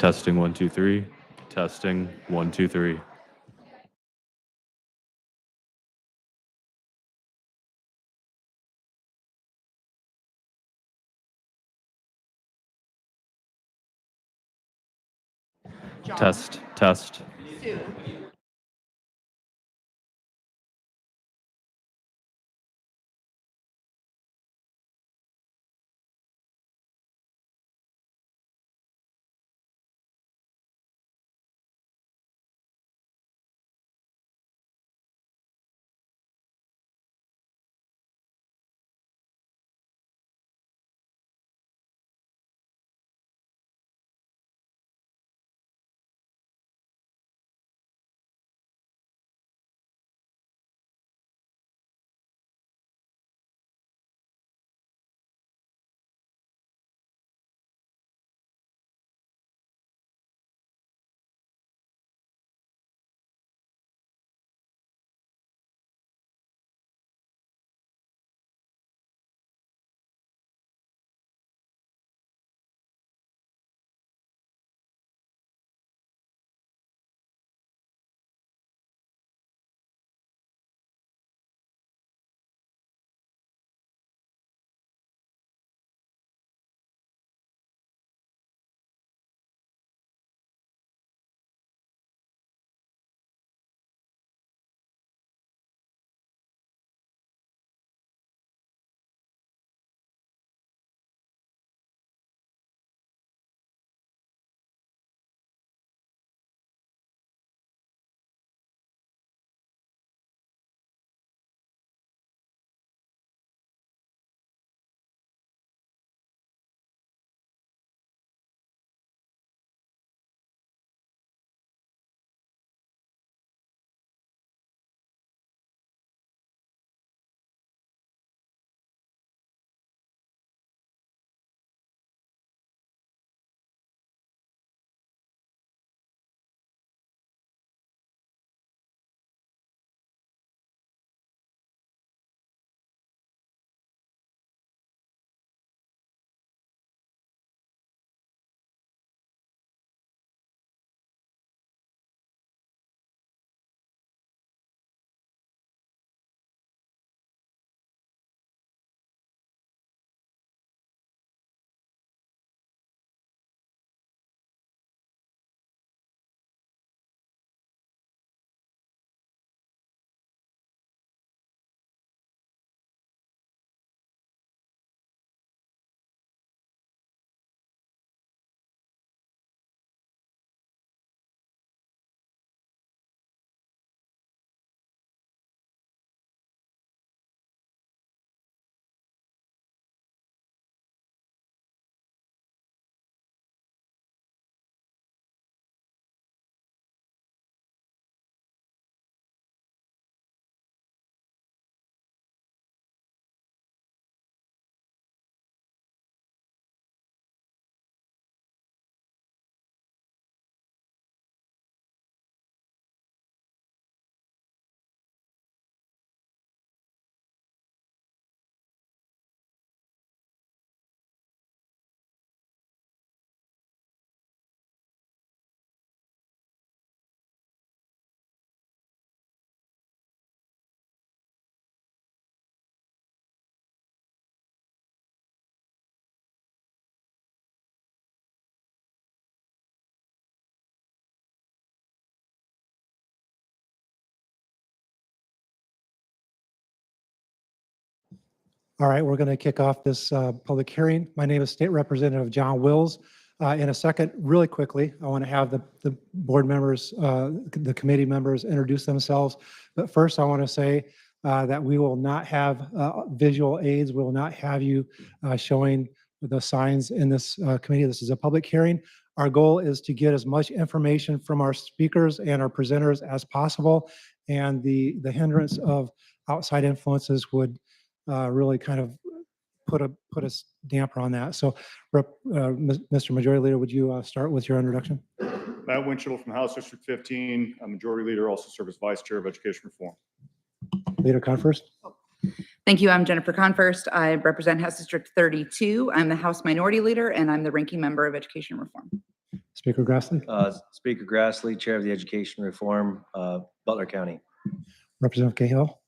Testing 1 2 3. Testing 1 2 3. John. Test. Test. Sue. All right, we're going to kick off this public hearing. My name is State Representative John Wills. In a second, really quickly, I want to have the board members, the committee members introduce themselves. But first, I want to say that we will not have visual aids. We will not have you showing the signs in this committee. This is a public hearing. Our goal is to get as much information from our speakers and our presenters as possible. And the hindrance of outside influences would really kind of put a damper on that. So, Mr. Majority Leader, would you start with your introduction? Matt Winchell from House District 15, a Majority Leader, also serves as Vice Chair of Education Reform. Leader Conforst. Thank you. I'm Jennifer Conforst. I represent House District 32. I'm the House Minority Leader, and I'm the Ranking Member of Education Reform. Mr. Speaker Grassley, Speaker Grassley, Chair of the Education Reform, Butler County. Representative Cahill,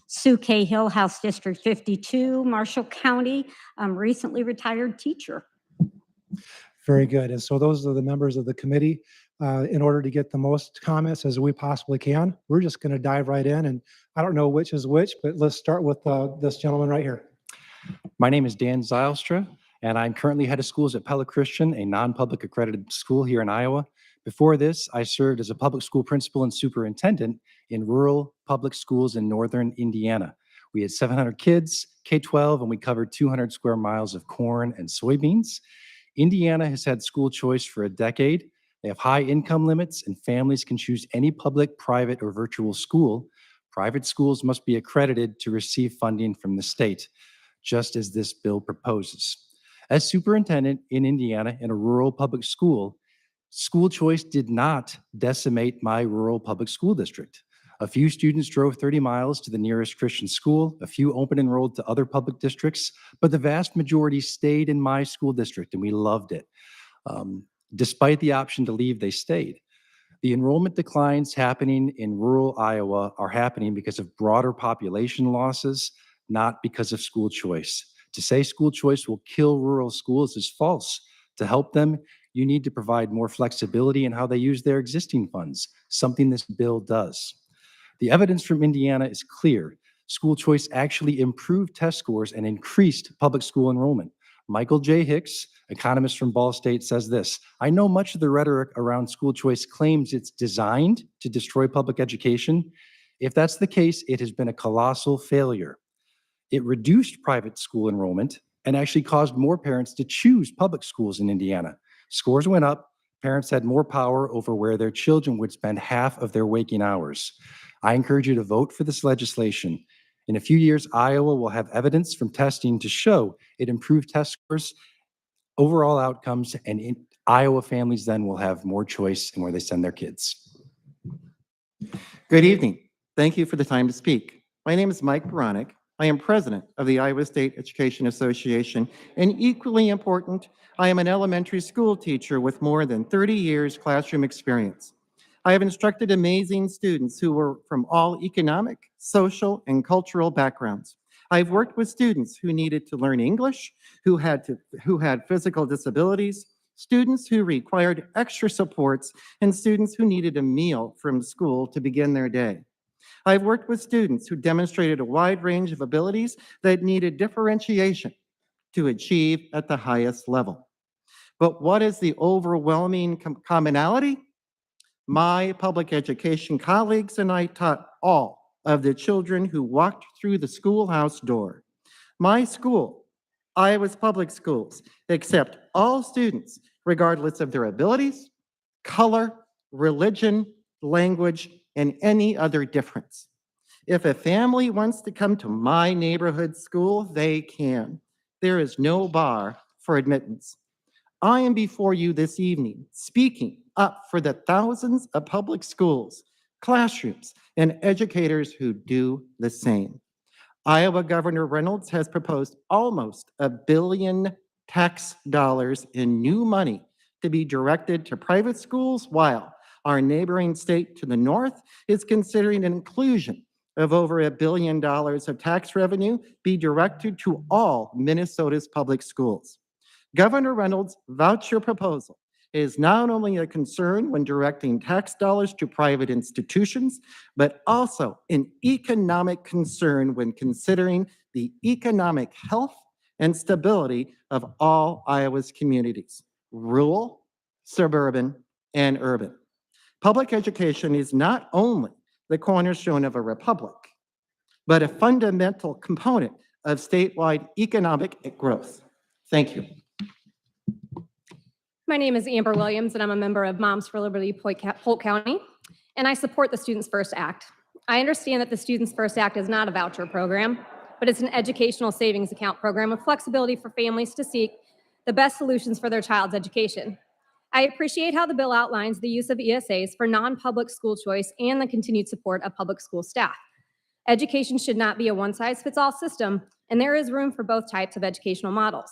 Sue Cahill, House District 52, Marshall County, recently retired teacher. very good. And so those are the members of the committee. In order to get the most comments as we possibly can, we're just going to dive right in. And I don't know which is which, but let's start with this gentleman right here. My name is Dan Zylstra, and I'm currently head of schools at Pella Christian, a non-public accredited school here in Iowa. Before this, I served as a public school principal and superintendent in rural public schools in northern Indiana. We had 700 kids, K-12, and we covered 200 square miles of corn and soybeans. Indiana has had school choice for a decade. They have high income limits, and families can choose any public, private, or virtual school. Private schools must be accredited to receive funding from the state, just as this bill proposes. As superintendent in Indiana in a rural public school, school choice did not decimate my rural public school district. A few students drove 30 miles to the nearest Christian school, a few open enrolled to other public districts, but the vast majority stayed in my school district, and we loved it. Despite the option to leave, they stayed. The enrollment declines happening in rural Iowa are happening because of broader population losses, not because of school choice. To say school choice will kill rural schools is false. To help them, you need to provide more flexibility in how they use their existing funds, something this bill does. The evidence from Indiana is clear. School choice actually improved test scores and increased public school enrollment. Michael J. Hicks, economist from Ball State, says this: I know much of the rhetoric around school choice claims it's designed to destroy public education. If that's the case, it has been a colossal failure. It reduced private school enrollment and actually caused more parents to choose public schools in Indiana. Scores went up. Parents had more power over where their children would spend half of their waking hours. I encourage you to vote for this legislation. In a few years, Iowa will have evidence from testing to show it improved test scores, overall outcomes, and Iowa families then will have more choice in where they send their kids. Good evening. Thank you for the time to speak. My name is Mike Baranek. I am president of the Iowa State Education Association, and equally important, I am an elementary school teacher with more than 30 years classroom experience. I have instructed amazing students who were from all economic, social, and cultural backgrounds. I've worked with students who needed to learn English, who had physical disabilities, students who required extra supports, and students who needed a meal from school to begin their day. I've worked with students who demonstrated a wide range of abilities that needed differentiation to achieve at the highest level. But what is the overwhelming commonality? My public education colleagues and I taught all of the children who walked through the schoolhouse door. My school, Iowa's public schools, accept all students regardless of their abilities, color, religion, language, and any other difference. If a family wants to come to my neighborhood school, they can. There is no bar for admittance. I am before you this evening speaking up for the thousands of public schools, classrooms, and educators who do the same. Iowa Governor Reynolds has proposed almost $1 billion tax dollars in new money to be directed to private schools, while our neighboring state to the north is considering an inclusion of over $1 billion of tax revenue be directed to all Minnesota's public schools. Governor Reynolds' voucher proposal is not only a concern when directing tax dollars to private institutions, but also an economic concern when considering the economic health and stability of all Iowa's communities, rural, suburban, and urban. Public education is not only the cornerstone of a republic, but a fundamental component of statewide economic growth. Thank you. My name is Amber Williams, and I'm a member of Moms for Liberty Polk County, and I support the Students First Act. I understand that the Students First Act is not a voucher program, but it's an educational savings account program with flexibility for families to seek the best solutions for their child's education. I appreciate how the bill outlines the use of ESAs for non-public school choice and the continued support of public school staff. Education should not be a one-size-fits-all system, and there is room for both types of educational models.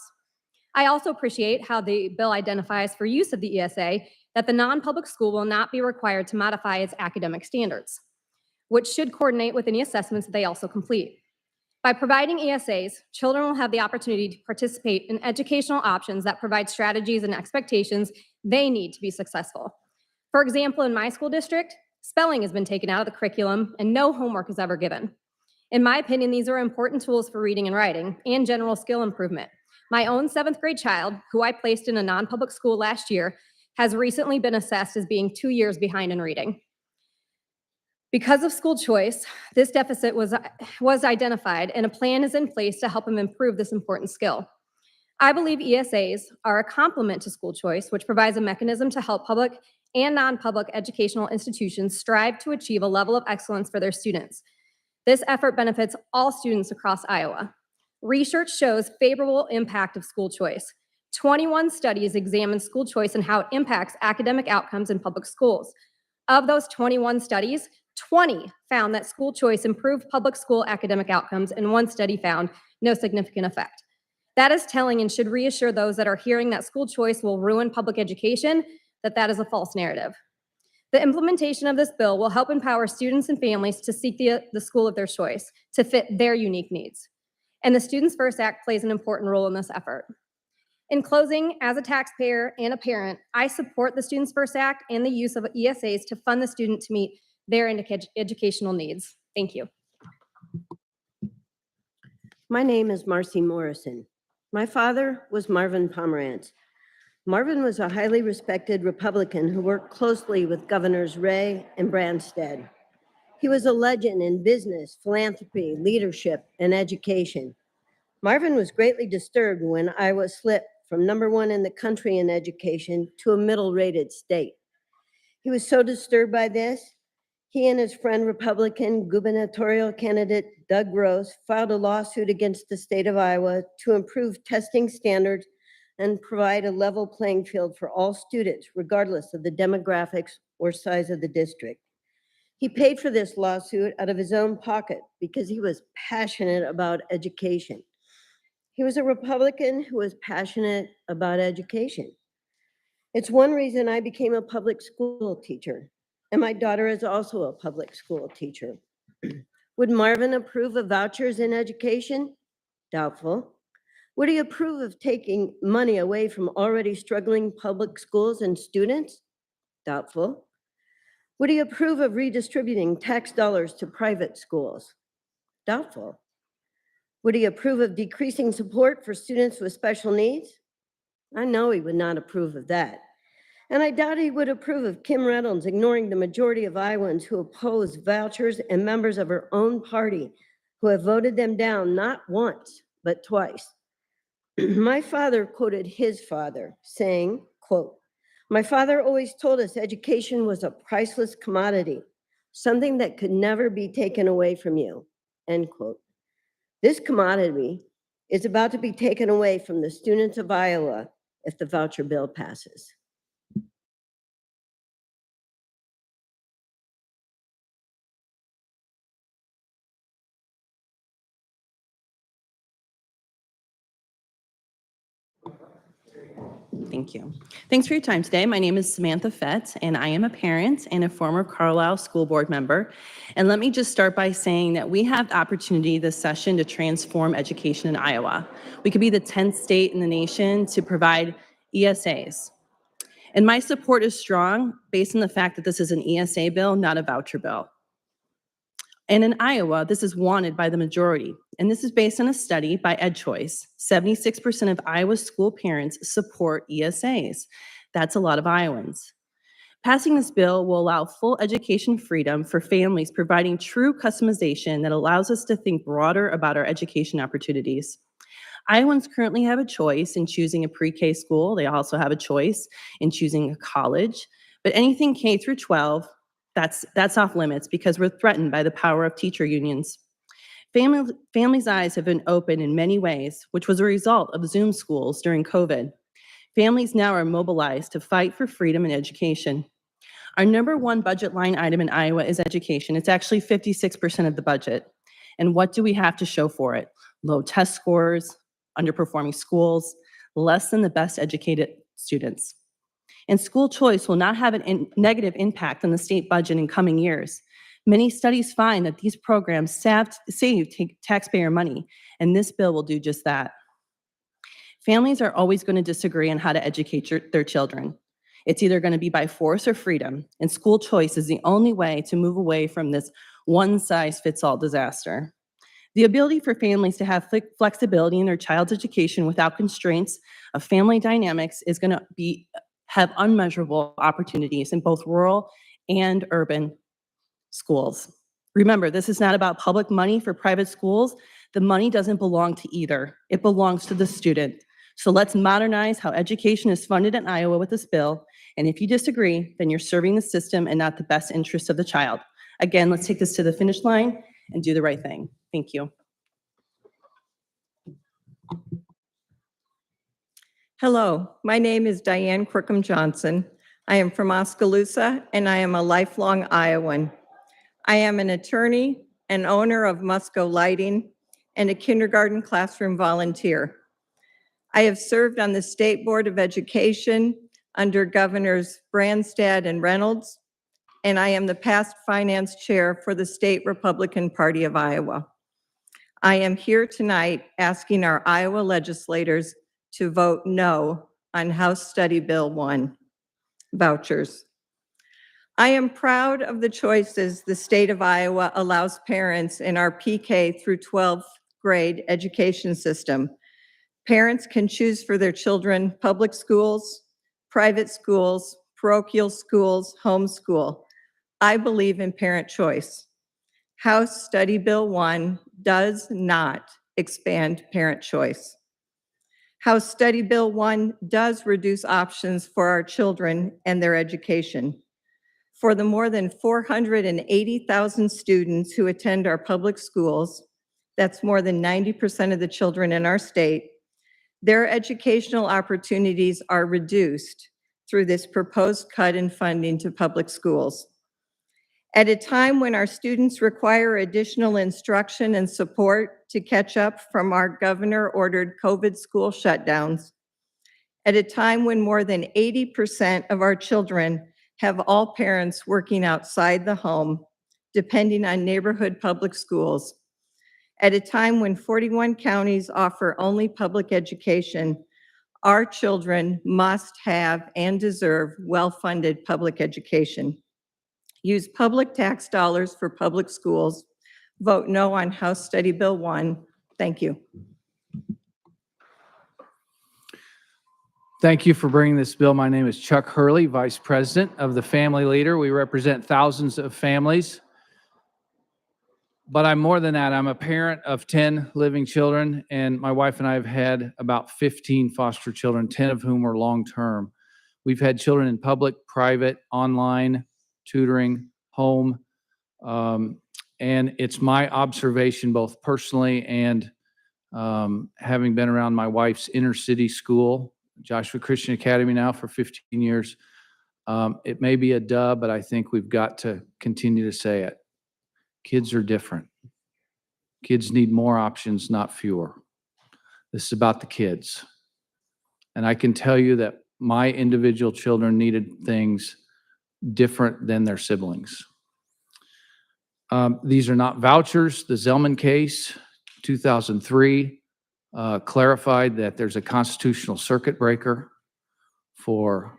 I also appreciate how the bill identifies for use of the ESA that the non-public school will not be required to modify its academic standards, which should coordinate with any assessments that they also complete. By providing ESAs, children will have the opportunity to participate in educational options that provide strategies and expectations they need to be successful. For example, in my school district, spelling has been taken out of the curriculum and no homework is ever given. In my opinion, these are important tools for reading and writing and general skill improvement. My own 7th grade child, who I placed in a non-public school last year, has recently been assessed as being 2 years behind in reading. Because of school choice, this deficit was identified and a plan is in place to help him improve this important skill. I believe ESAs are a complement to school choice, which provides a mechanism to help public and non-public educational institutions strive to achieve a level of excellence for their students. This effort benefits all students across Iowa. Research shows favorable impact of school choice. 21 studies examine school choice and how it impacts academic outcomes in public schools. Of those 21 studies, 20 found that school choice improved public school academic outcomes, and 1 study found no significant effect. That is telling and should reassure those that are hearing that school choice will ruin public education that is a false narrative. The implementation of this bill will help empower students and families to seek the school of their choice to fit their unique needs. And the Students First Act plays an important role in this effort. In closing, as a taxpayer and a parent, I support the Students First Act and the use of ESAs to fund the student to meet their educational needs. Thank you. My name is Marcy Morrison. My father was Marvin Pomerantz. Marvin was a highly respected Republican who worked closely with Governors Ray and Branstad. He was a legend in business, philanthropy, leadership, and education. Marvin was greatly disturbed when Iowa slipped from #1 in the country in education to a middle-rated state. He was so disturbed by this, he and his friend Republican gubernatorial candidate Doug Gross filed a lawsuit against the state of Iowa to improve testing standards and provide a level playing field for all students, regardless of the demographics or size of the district. He paid for this lawsuit out of his own pocket because he was passionate about education. He was a Republican who was passionate about education. It's one reason I became a public school teacher, and my daughter is also a public school teacher. Would Marvin approve of vouchers in education? Doubtful. Would he approve of taking money away from already struggling public schools and students? Doubtful. Would he approve of redistributing tax dollars to private schools? Doubtful. Would he approve of decreasing support for students with special needs? I know he would not approve of that. And I doubt he would approve of Kim Reynolds ignoring the majority of Iowans who oppose vouchers and members of her own party who have voted them down not once, but twice. My father quoted his father saying, quote, "My father always told us education was a priceless commodity, something that could never be taken away from you," end quote. This commodity is about to be taken away from the students of Iowa if the voucher bill passes. Thank you. Thanks for your time today. My name is Samantha Fett, and I am a parent and a former Carlisle School Board member. And let me just start by saying that we have the opportunity this session to transform education in Iowa. We could be the 10th state in the nation to provide ESAs. And my support is strong based on the fact that this is an ESA bill, not a voucher bill. And in Iowa, this is wanted by the majority. And this is based on a study by EdChoice. 76% of Iowa school parents support ESAs. That's a lot of Iowans. Passing this bill will allow full education freedom for families, providing true customization that allows us to think broader about our education opportunities. Iowans currently have a choice in choosing a pre-K school. They also have a choice in choosing a college. But anything K through 12, that's off limits because we're threatened by the power of teacher unions. Families' eyes have been opened in many ways, which was a result of Zoom schools during COVID. Families now are mobilized to fight for freedom in education. Our #1 budget line item in Iowa is education. It's actually 56% of the budget. And what do we have to show for it? Low test scores, underperforming schools, less than the best educated students. And school choice will not have a negative impact on the state budget in coming years. Many studies find that these programs save taxpayer money, and this bill will do just that. Families are always going to disagree on how to educate their children. It's either going to be by force or freedom, and school choice is the only way to move away from this one-size-fits-all disaster. The ability for families to have flexibility in their child's education without constraints of family dynamics is going to have unmeasurable opportunities in both rural and urban schools. Remember, this is not about public money for private schools. The money doesn't belong to either. It belongs to the student. So let's modernize how education is funded in Iowa with this bill. And if you disagree, then you're serving the system and not the best interest of the child. Again, let's take this to the finish line and do the right thing. Thank you. Hello, my name is Diane Crookham Johnson. I am from Oskaloosa, and I am a lifelong Iowan. I am an attorney and owner of Musco Lighting and a kindergarten classroom volunteer. I have served on the State Board of Education under Governors Branstad and Reynolds, and I am the past finance chair for the State Republican Party of Iowa. I am here tonight asking our Iowa legislators to vote no on House Study Bill 1, vouchers. I am proud of the choices the state of Iowa allows parents in our PK through 12th grade education system. Parents can choose for their children public schools, private schools, parochial schools, homeschool. I believe in parent choice. House Study Bill 1 does not expand parent choice. House Study Bill 1 does reduce options for our children and their education. For the more than 480,000 students who attend our public schools, that's more than 90% of the children in our state, their educational opportunities are reduced through this proposed cut in funding to public schools. At a time when our students require additional instruction and support to catch up from our governor-ordered COVID school shutdowns, at a time when more than 80% of our children have all parents working outside the home, depending on neighborhood public schools, at a time when 41 counties offer only public education, our children must have and deserve well-funded public education. Use public tax dollars for public schools. Vote no on House Study Bill 1. Thank you. Thank you for bringing this bill. My name is Chuck Hurley, Vice President of the Family Leader. We represent thousands of families. But I'm more than that. I'm a parent of 10 living children, and my wife and I have had about 15 foster children, 10 of whom are long-term. We've had children in public, private, online, tutoring, home, and it's my observation, both personally and having been around my wife's inner city school, Joshua Christian Academy now for 15 years. It may be a duh, but I think we've got to continue to say it. Kids are different. Kids need more options, not fewer. This is about the kids. And I can tell you that my individual children needed things different than their siblings. These are not vouchers. The Zellman case, 2003, clarified that there's a constitutional circuit breaker for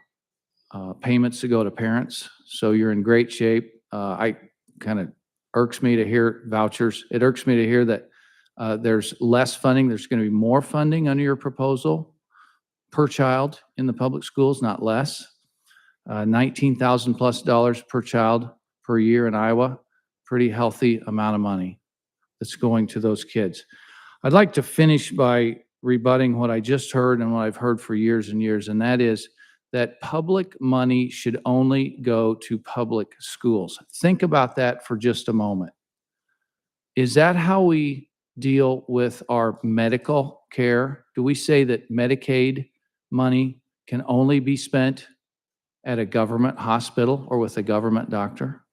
payments to go to parents. So you're in great shape. I kind of irks me to hear vouchers. It irks me to hear that there's less funding. There's going to be more funding under your proposal per child in the public schools, not less. $19,000 plus per child per year in Iowa. Pretty healthy amount of money that's going to those kids. I'd like to finish by rebutting what I just heard and what I've heard for years and years, and that is that public money should only go to public schools. Think about that for just a moment. Is that how we deal with our medical care? Do we say that Medicaid money can only be spent at a government hospital or with a government doctor?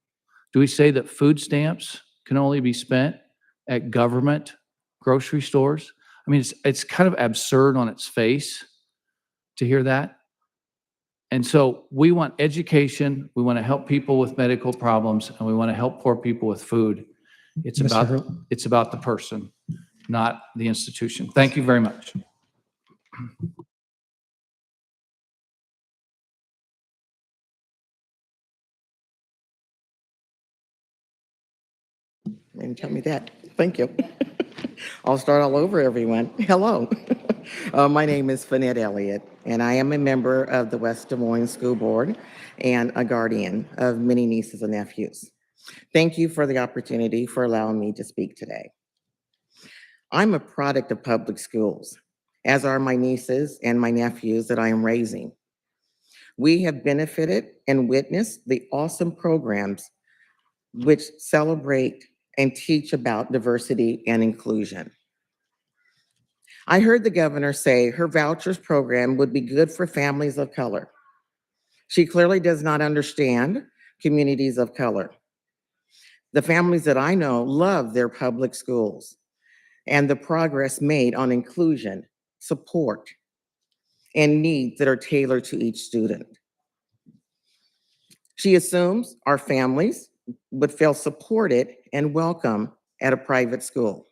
Do we say that food stamps can only be spent at government grocery stores? I mean, it's kind of absurd on its face to hear that. And so we want education, we want to help people with medical problems, and we want to help poor people with food. It's Mr. about, Hurley. it's about the person, not the institution. Thank you very much. And tell me that. Thank you. I'll start all over, everyone. Hello. My name is Finette Elliott, and I am a member of the West Des Moines School Board and a guardian of many nieces and nephews. Thank you for the opportunity for allowing me to speak today. I'm a product of public schools, as are my nieces and my nephews that I am raising. We have benefited and witnessed the awesome programs which celebrate and teach about diversity and inclusion. I heard the governor say her vouchers program would be good for families of color. She clearly does not understand communities of color. The families that I know love their public schools and the progress made on inclusion, support, and needs that are tailored to each student. She assumes our families would feel supported and welcome at a private school.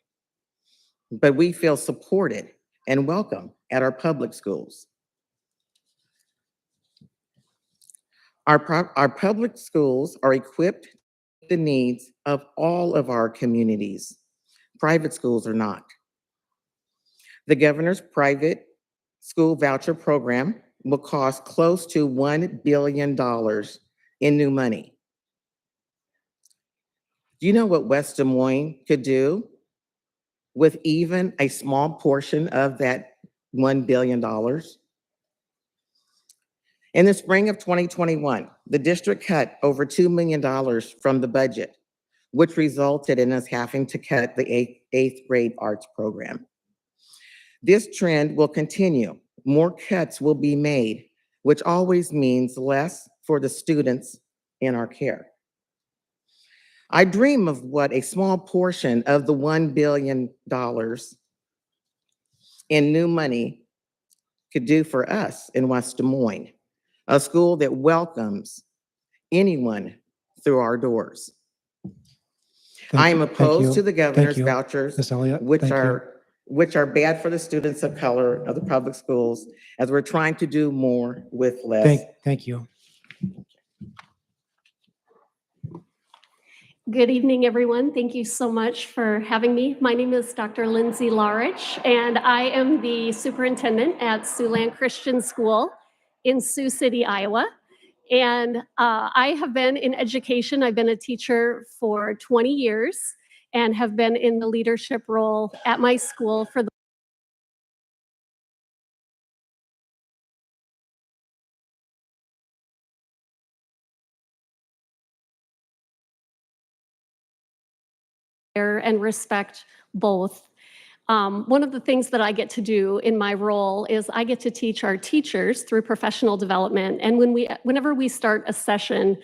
But we feel supported and welcome at our public schools. Our public schools are equipped with the needs of all of our communities. Private schools are not. The governor's private school voucher program will cost close to $1 billion in new money. Do you know what West Des Moines could do with even a small portion of that $1 billion? In the spring of 2021, the district cut over $2 million from the budget, which resulted in us having to cut the eighth grade arts program. This trend will continue. More cuts will be made, which always means less for the students in our care. I dream of what a small portion of the $1 billion in new money could do for us in West Des Moines, a school that welcomes anyone through our doors. I am opposed to the governor's vouchers, Ms. Elliott, which thank you. are bad for the students of color of the public schools, as we're trying to do more with less. Thank you. Good evening, everyone. Thank you so much for having me. My name is Dr. Lindsay Larich, and I am the superintendent at Siouxland Christian School in Sioux City, Iowa. And I have been in education. I've been a teacher for 20 years and have been in the leadership role at my school for the and respect both. One of the things that I get to do in my role is I get to teach our teachers through professional development. And whenever we start a session,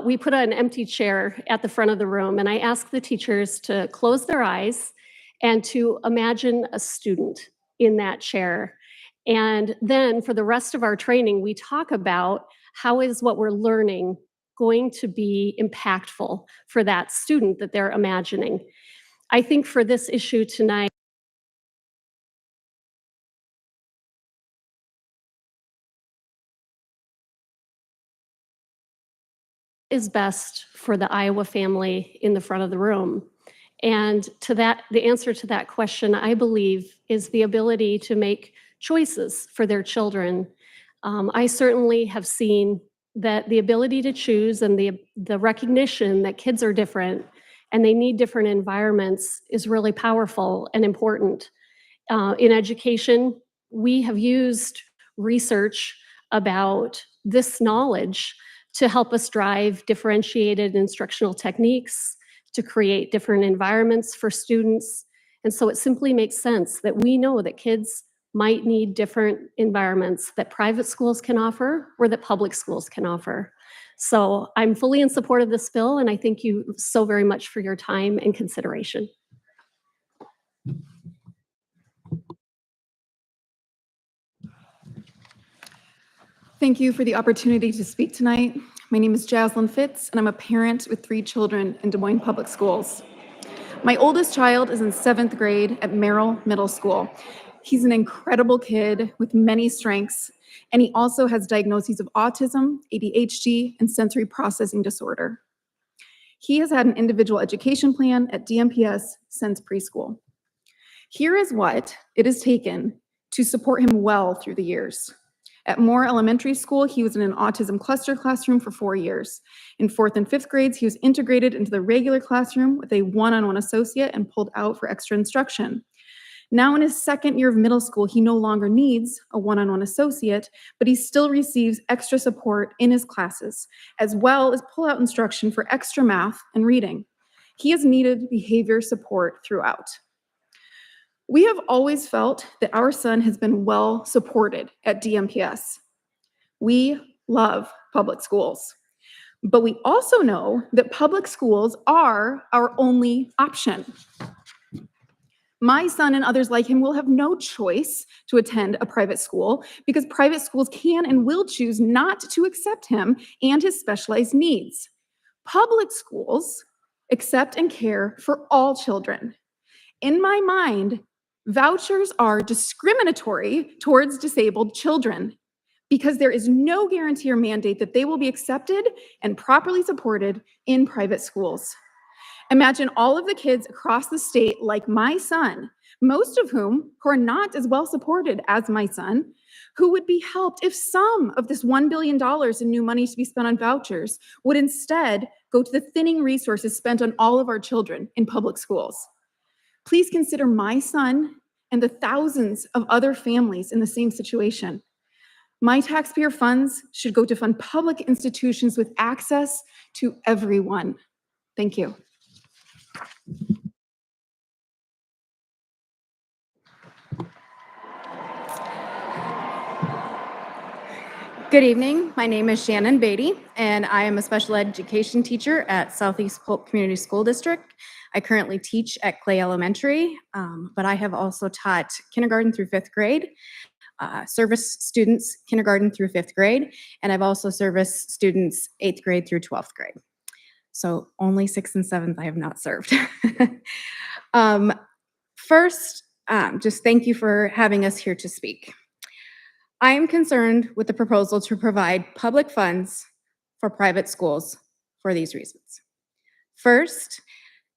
we put an empty chair at the front of the room, and I ask the teachers to close their eyes and to imagine a student in that chair. And then for the rest of our training, we talk about how is what we're learning going to be impactful for that student that they're imagining. I think for this issue tonight, is best for the Iowa family in the front of the room. And to that, the answer to that question, I believe, is the ability to make choices for their children. I certainly have seen that the ability to choose and the recognition that kids are different and they need different environments is really powerful and important. In education, we have used research about this knowledge to help us drive differentiated instructional techniques, to create different environments for students. And so it simply makes sense that we know that kids might need different environments that private schools can offer or that public schools can offer. So I'm fully in support of this bill, and I thank you so very much for your time and consideration. Thank you for the opportunity to speak tonight. My name is Jaslyn Fitz, and I'm a parent with 3 children in Des Moines Public Schools. My oldest child is in 7th grade at Merrill Middle School. He's an incredible kid with many strengths, and he also has diagnoses of autism, ADHD, and sensory processing disorder. He has had an individual education plan at DMPS since preschool. Here is what it has taken to support him well through the years. At Moore Elementary School, he was in an autism cluster classroom for 4 years. In 4th and 5th grades, he was integrated into the regular classroom with a one-on-one associate and pulled out for extra instruction. Now in his 2nd year of middle school, he no longer needs a one-on-one associate, but he still receives extra support in his classes, as well as pull-out instruction for extra math and reading. He has needed behavior support throughout. We have always felt that our son has been well supported at DMPS. We love public schools, but we also know that public schools are our only option. My son and others like him will have no choice to attend a private school because private schools can and will choose not to accept him and his specialized needs. Public schools accept and care for all children. In my mind, vouchers are discriminatory towards disabled children because there is no guarantee or mandate that they will be accepted and properly supported in private schools. Imagine all of the kids across the state like my son, most of whom who are not as well supported as my son, who would be helped if some of this $1 billion in new money to be spent on vouchers would instead go to the thinning resources spent on all of our children in public schools. Please consider my son and the thousands of other families in the same situation. My taxpayer funds should go to fund public institutions with access to everyone. Thank you. Good evening. My name is Shannon Beatty, and I am a special education teacher at Southeast Polk Community School District. I currently teach at Clay Elementary, but I have also taught kindergarten through 5th grade, service students kindergarten through 5th grade, and I've also serviced students 8th grade through 12th grade. So only 6th and 7th I have not served. First, just thank you for having us here to speak. I am concerned with the proposal to provide public funds for private schools for these reasons. First,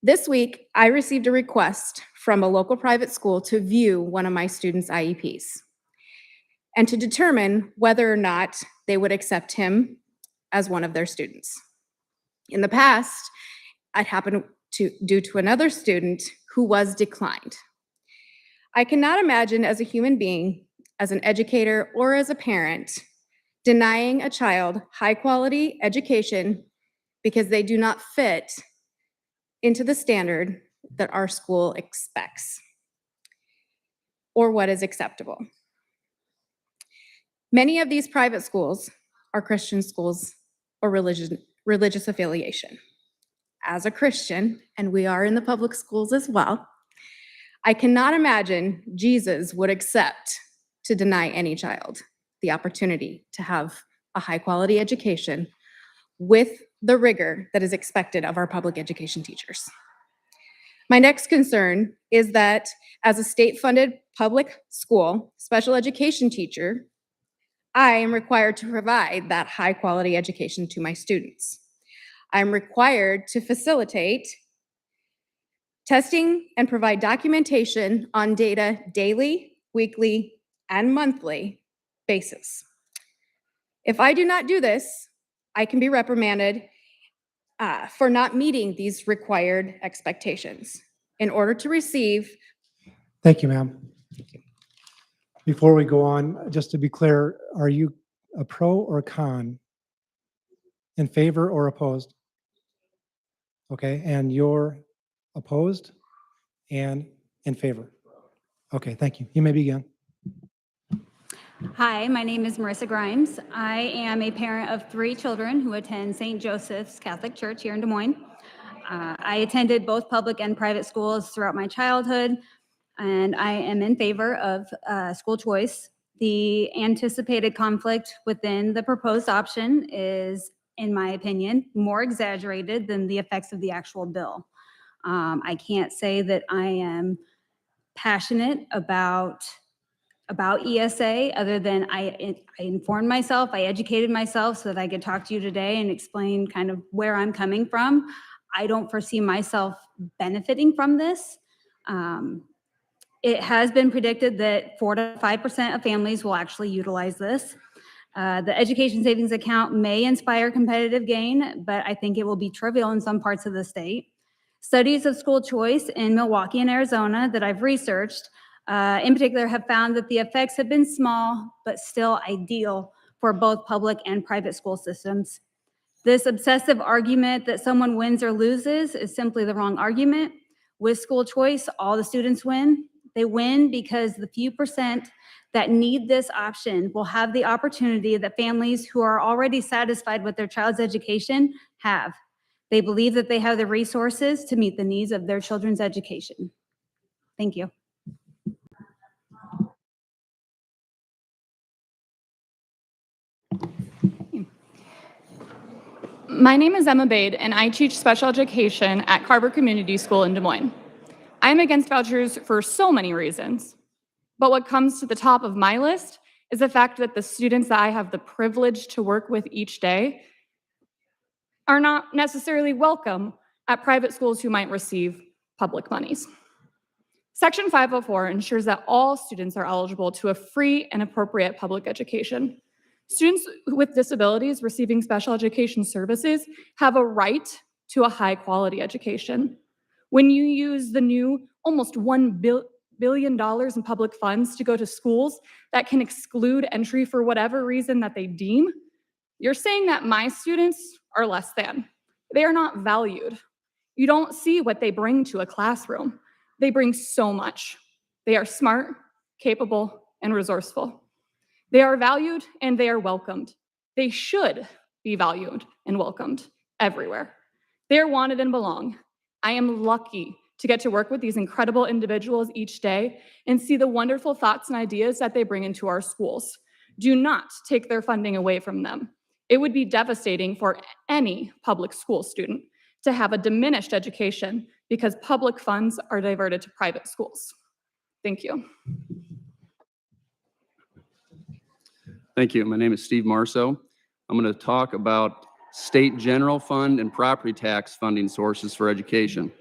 this week, I received a request from a local private school to view one of my students' IEPs and to determine whether or not they would accept him as one of their students. In the past, it happened due to another student who was declined. I cannot imagine as a human being, as an educator or as a parent, denying a child high-quality education because they do not fit into the standard that our school expects or what is acceptable. Many of these private schools are Christian schools or religious affiliation. As a Christian, and we are in the public schools as well, I cannot imagine Jesus would accept to deny any child the opportunity to have a high-quality education with the rigor that is expected of our public education teachers. My next concern is that as a state-funded public school special education teacher, I am required to provide that high-quality education to my students. I'm required to facilitate testing and provide documentation on data daily, weekly, and monthly basis. If I do not do this, I can be reprimanded for not meeting these required expectations in order to receive. Thank you, ma'am. Before we go on, just to be clear, are you a pro or a con? In favor or opposed? Okay, and you're opposed and in favor? Okay, thank you. You may begin. Hi, my name is Marissa Grimes. I am a parent of 3 children who attend St. Joseph's Catholic Church here in Des Moines. I attended both public and private schools throughout my childhood, and I am in favor of school choice The anticipated conflict within the proposed option is, in my opinion, more exaggerated than the effects of the actual bill. I can't say that I am passionate about ESA other than I informed myself, I educated myself so that I could talk to you today and explain kind of where I'm coming from. I don't foresee myself benefiting from this. It has been predicted that 4 to 5% of families will actually utilize this. The education savings account may inspire competitive gain, but I think it will be trivial in some parts of the state. Studies of school choice in Milwaukee and Arizona that I've researched in particular have found that the effects have been small, but still ideal for both public and private school systems. This obsessive argument that someone wins or loses is simply the wrong argument. With school choice, all the students win. They win because the few percent that need this option will have the opportunity that families who are already satisfied with their child's education have. They believe that they have the resources to meet the needs of their children's education. Thank you. My name is Emma Bade, and I teach special education at Carver Community School in Des Moines. I am against vouchers for so many reasons, but what comes to the top of my list is the fact that the students that I have the privilege to work with each day are not necessarily welcome at private schools who might receive public monies. Section 504 ensures that all students are eligible to a free and appropriate public education. Students with disabilities receiving special education services have a right to a high-quality education. When you use the new almost $1 billion in public funds to go to schools that can exclude entry for whatever reason that they deem, you're saying that my students are less than. They are not valued. You don't see what they bring to a classroom. They bring so much. They are smart, capable, and resourceful. They are valued and they are welcomed. They should be valued and welcomed everywhere. They are wanted and belong. I am lucky to get to work with these incredible individuals each day and see the wonderful thoughts and ideas that they bring into our schools. Do not take their funding away from them. It would be devastating for any public school student to have a diminished education because public funds are diverted to private schools. Thank you. Thank you. My name is Steve Marceau. I'm going to talk about state general fund and property tax funding sources for education.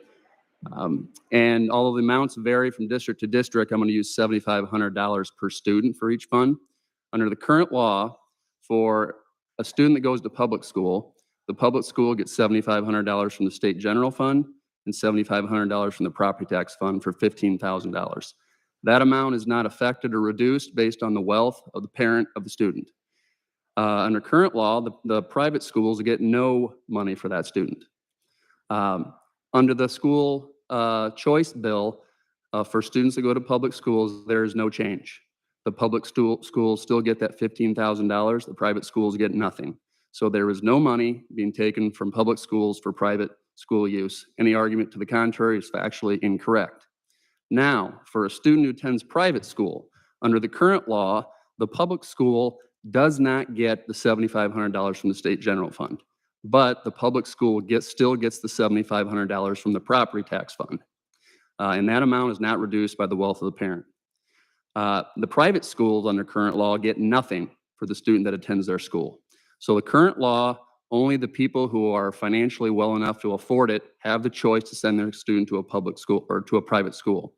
And although the amounts vary from district to district, I'm going to use $7,500 per student for each fund. Under the current law, for a student that goes to public school, the public school gets $7,500 from the state general fund and $7,500 from the property tax fund for $15,000. That amount is not affected or reduced based on the wealth of the parent of the student. Under current law, the private schools get no money for that student. Under the school choice bill, for students that go to public schools, there is no change. The public schools still get that $15,000. The private schools get nothing. So there is no money being taken from public schools for private school use. Any argument to the contrary is factually incorrect. Now, for a student who attends private school, under the current law, the public school does not get the $7,500 from the state general fund, but the public school still gets the $7,500 from the property tax fund. And that amount is not reduced by the wealth of the parent. The private schools under current law get nothing for the student that attends their school. So the current law, only the people who are financially well enough to afford it have the choice to send their student to a public school or to a private school.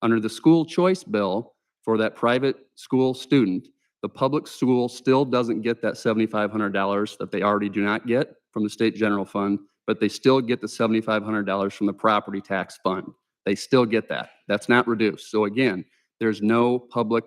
Under the school choice bill, for that private school student, the public school still doesn't get that $7,500 that they already do not get from the state general fund, but they still get the $7,500 from the property tax fund. They still get that. That's not reduced. So again, there's no public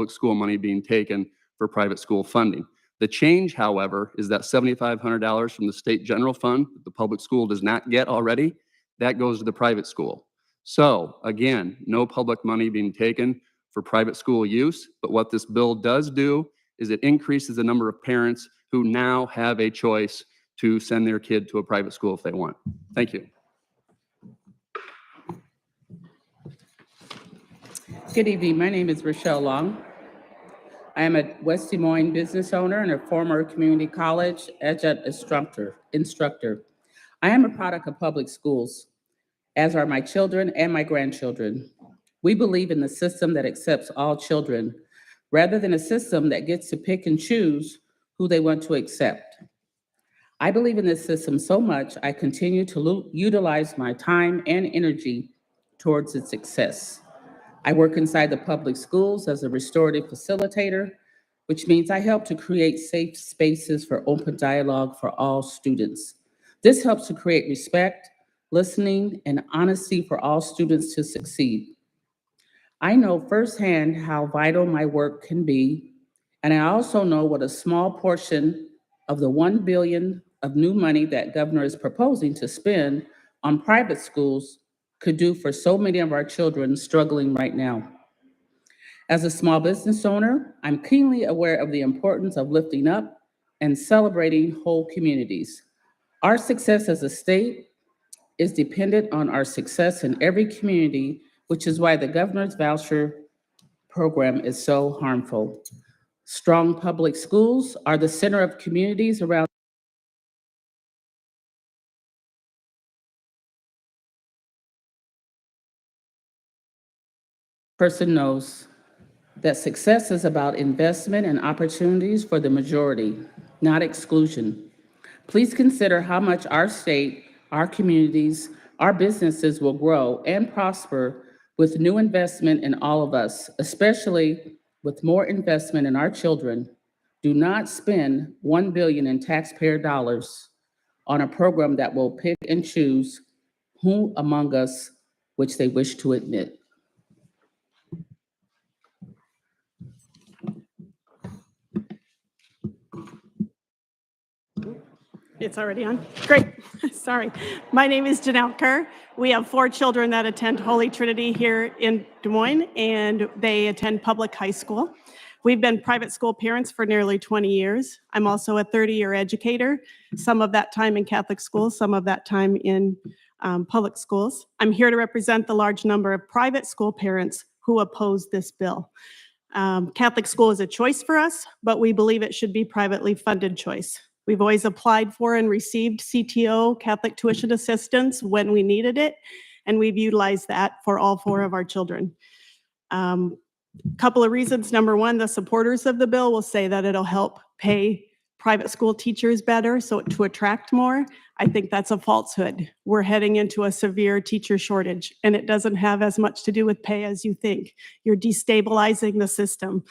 school money being taken for private school funding. The change, however, is that $7,500 from the state general fund that the public school does not get already, that goes to the private school. So again, no public money being taken for private school use, but what this bill does do is it increases the number of parents who now have a choice to send their kid to a private school if they want. Thank you. Good evening. My name is Rochelle Long. I am a West Des Moines business owner and a former community college adjunct instructor. I am a product of public schools, as are my children and my grandchildren. We believe in the system that accepts all children, rather than a system that gets to pick and choose who they want to accept. I believe in this system so much, I continue to utilize my time and energy towards its success. I work inside the public schools as a restorative facilitator, which means I help to create safe spaces for open dialogue for all students. This helps to create respect, listening, and honesty for all students to succeed. I know firsthand how vital my work can be, and I also know what a small portion of the $1 billion of new money that Governor is proposing to spend on private schools could do for so many of our children struggling right now. As a small business owner, I'm keenly aware of the importance of lifting up and celebrating whole communities. Our success as a state is dependent on our success in every community, which is why the governor's voucher program is so harmful. Strong public schools are the center of communities around. Person knows that success is about investment and opportunities for the majority, not exclusion. Please consider how much our state, our communities, our businesses will grow and prosper with new investment in all of us, especially with more investment in our children. Do not spend $1 billion in taxpayer dollars on a program that will pick and choose who among us which they wish to admit. It's already on? Great. Sorry. My name is Janelle Kerr. We have 4 children that attend Holy Trinity here in Des Moines, and they attend public high school. We've been private school parents for nearly 20 years. I'm also a 30-year educator, some of that time in Catholic schools, some of that time in public schools. I'm here to represent the large number of private school parents who oppose this bill. Catholic school is a choice for us, but we believe it should be privately funded choice. We've always applied for and received CTO, Catholic tuition assistance, when we needed it, and we've utilized that for all 4 of our children. Couple of reasons. Number one, the supporters of the bill will say that it'll help pay private school teachers better, so to attract more. I think that's a falsehood. We're heading into a severe teacher shortage, and it doesn't have as much to do with pay as you think. You're destabilizing the system.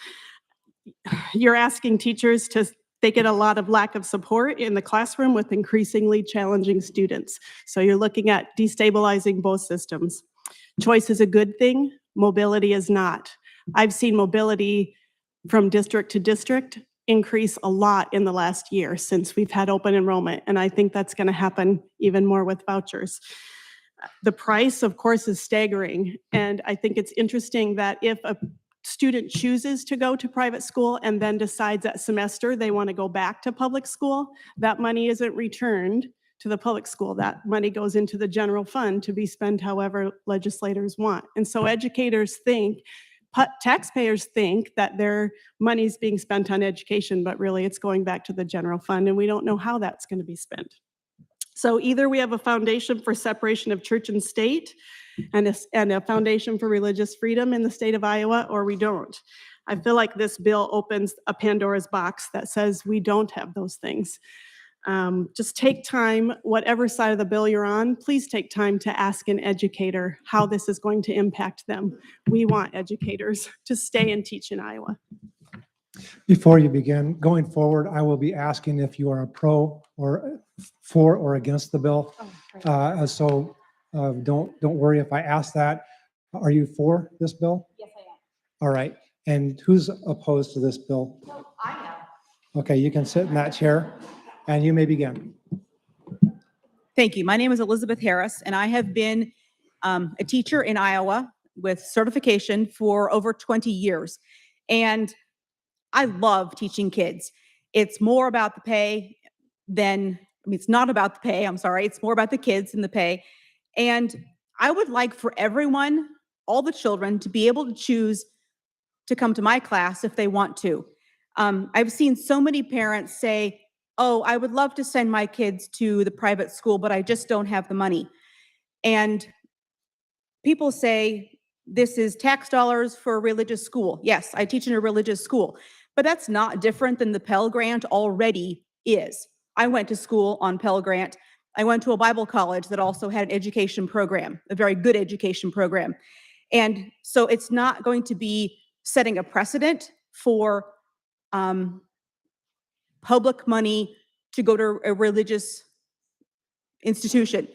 You're asking teachers to they get a lot of lack of support in the classroom with increasingly challenging students. So you're looking at destabilizing both systems. Choice is a good thing, mobility is not. I've seen mobility from district to district increase a lot in the last year since we've had open enrollment, and I think that's going to happen even more with vouchers. The price, of course, is staggering, and I think it's interesting that if a student chooses to go to private school and then decides that semester they want to go back to public school, that money isn't returned to the public school. That money goes into the general fund to be spent however legislators want. And so educators think, taxpayers think that their money is being spent on education, but really it's going back to the general fund, and we don't know how that's going to be spent. So either we have a foundation for separation of church and state, and a foundation for religious freedom in the state of Iowa, or we don't. I feel like this bill opens a Pandora's box that says we don't have those things. Just take time, whatever side of the bill you're on, please take time to ask an educator how this is going to impact them. We want educators to stay and teach in Iowa. Before you begin, going forward, I will be asking if you are a pro or for or against the bill. Don't worry if I ask that. Are you for this bill? Yes, I am. All right. And who's opposed to this bill? No, I am. Okay, you can sit in that chair and you may begin. Thank you. My name is Elizabeth Harris, and I have been a teacher in Iowa with certification for over 20 years. And I love teaching kids. It's more about the pay than, it's not about the pay, I'm sorry. It's more about the kids and the pay. And I would like for everyone, all the children, to be able to choose to come to my class if they want to. I've seen so many parents say, oh, I would love to send my kids to the private school, but I just don't have the money. And people say, this is tax dollars for a religious school. Yes, I teach in a religious school, but that's not different than the Pell Grant already is. I went to school on Pell Grant. I went to a Bible college that also had an education program, a very good education program. And so it's not going to be setting a precedent for public money to go to a religious institution.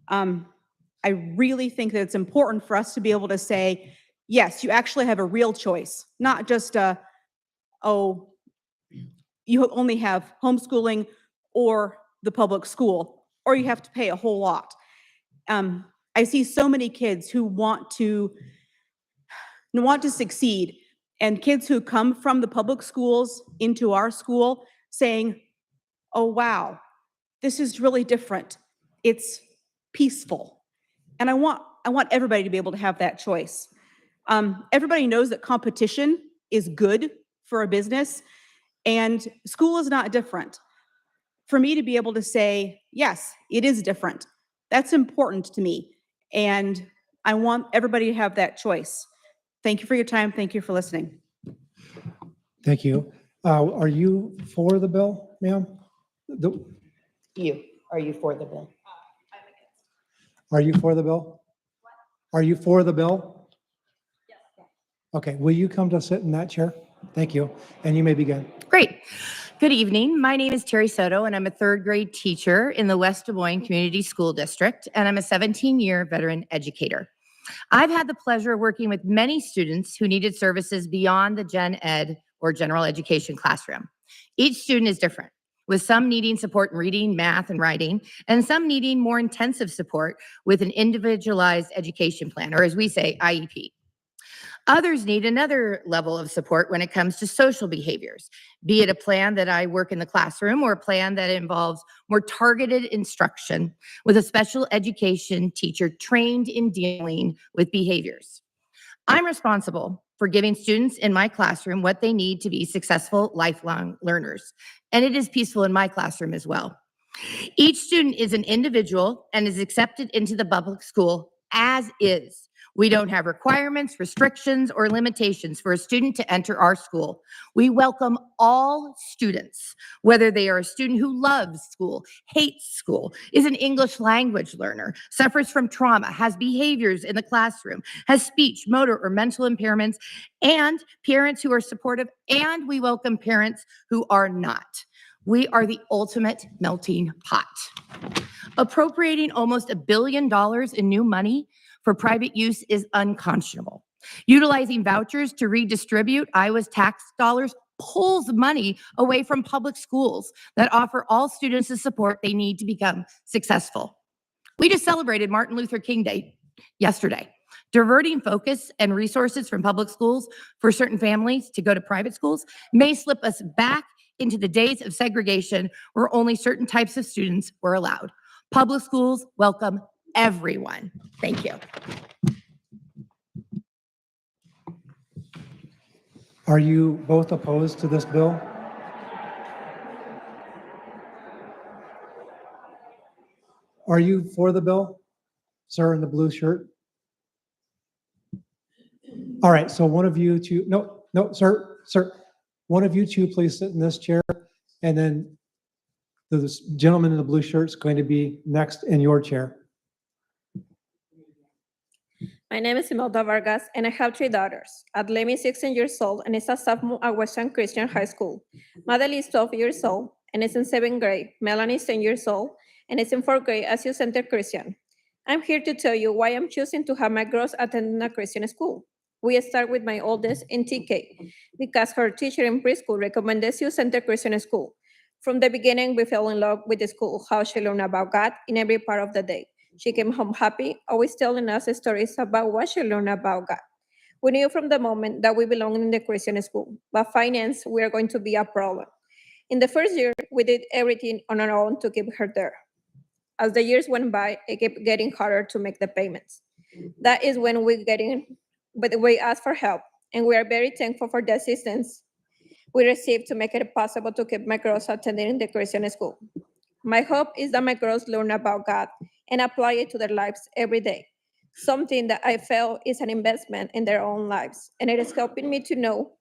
I really think that it's important for us to be able to say, yes, you actually have a real choice, not just oh, you only have homeschooling or the public school, or you have to pay a whole lot. I see so many kids who want to succeed, and kids who come from the public schools into our school saying, oh, wow, this is really different. It's peaceful. And I want everybody to be able to have that choice. Everybody knows that competition is good for a business, and school is not different. For me to be able to say, yes, it is different, that's important to me. And I want everybody to have that choice. Thank you for your time. Thank you for listening. Thank you. Are you for the bill, ma'am? Are you for the bill? Are you for the bill? Are you for the bill? Yes. Okay, will you come to sit in that chair? Thank you. And you may begin. Great. Good evening. My name is Terry Soto, and I'm a third grade teacher in the West Des Moines Community School District, and I'm a 17-year veteran educator. I've had the pleasure of working with many students who needed services beyond the gen ed or general education classroom. Each student is different, with some needing support in reading, math, and writing, and some needing more intensive support with an individualized education plan, or as we say, IEP. Others need another level of support when it comes to social behaviors, be it a plan that I work in the classroom or a plan that involves more targeted instruction with a special education teacher trained in dealing with behaviors. I'm responsible for giving students in my classroom what they need to be successful lifelong learners, and it is peaceful in my classroom as well. Each student is an individual and is accepted into the public school as is. We don't have requirements, restrictions, or limitations for a student to enter our school. We welcome all students, whether they are a student who loves school, hates school, is an English language learner, suffers from trauma, has behaviors in the classroom, has speech, motor, or mental impairments, and parents who are supportive, and we welcome parents who are not. We are the ultimate melting pot. Appropriating almost $1 billion in new money for private use is unconscionable. Utilizing vouchers to redistribute Iowa's tax dollars pulls money away from public schools that offer all students the support they need to become successful. We just celebrated Martin Luther King Day yesterday. Diverting focus and resources from public schools for certain families to go to private schools may slip us back into the days of segregation where only certain types of students were allowed. Public schools welcome everyone. Thank you. Are you both opposed to this bill? Are you for the bill, sir, in the blue shirt? All right, so one of you two, no, sir, one of you two please sit in this chair, and then the gentleman in the blue shirt is going to be next in your chair. My name is Imelda Vargas, and I have 3 daughters. Adlemi is 16 years old and is a sophomore at Western Christian High School. Madeline is 12 years old and is in 7th grade. Melanie is 10 years old and is in 4th grade at Youth Center Christian. I'm here to tell you why I'm choosing to have my girls attend a Christian school. We start with my oldest in TK because her teacher in preschool recommended Youth Center Christian School. From the beginning, we fell in love with the school, how she learned about God in every part of the day. She came home happy, always telling us stories about what she learned about God. We knew from the moment that we belonged in the Christian school, but finance were going to be a problem. In the first year, we did everything on our own to keep her there. As the years went by, it kept getting harder to make the payments. That is when we asked for help, and we are very thankful for the assistance we received to make it possible to keep my girls attending the Christian school. My hope is that my girls learn about God and apply it to their lives every day, something that I feel is an investment in their own lives, and it is helping me to know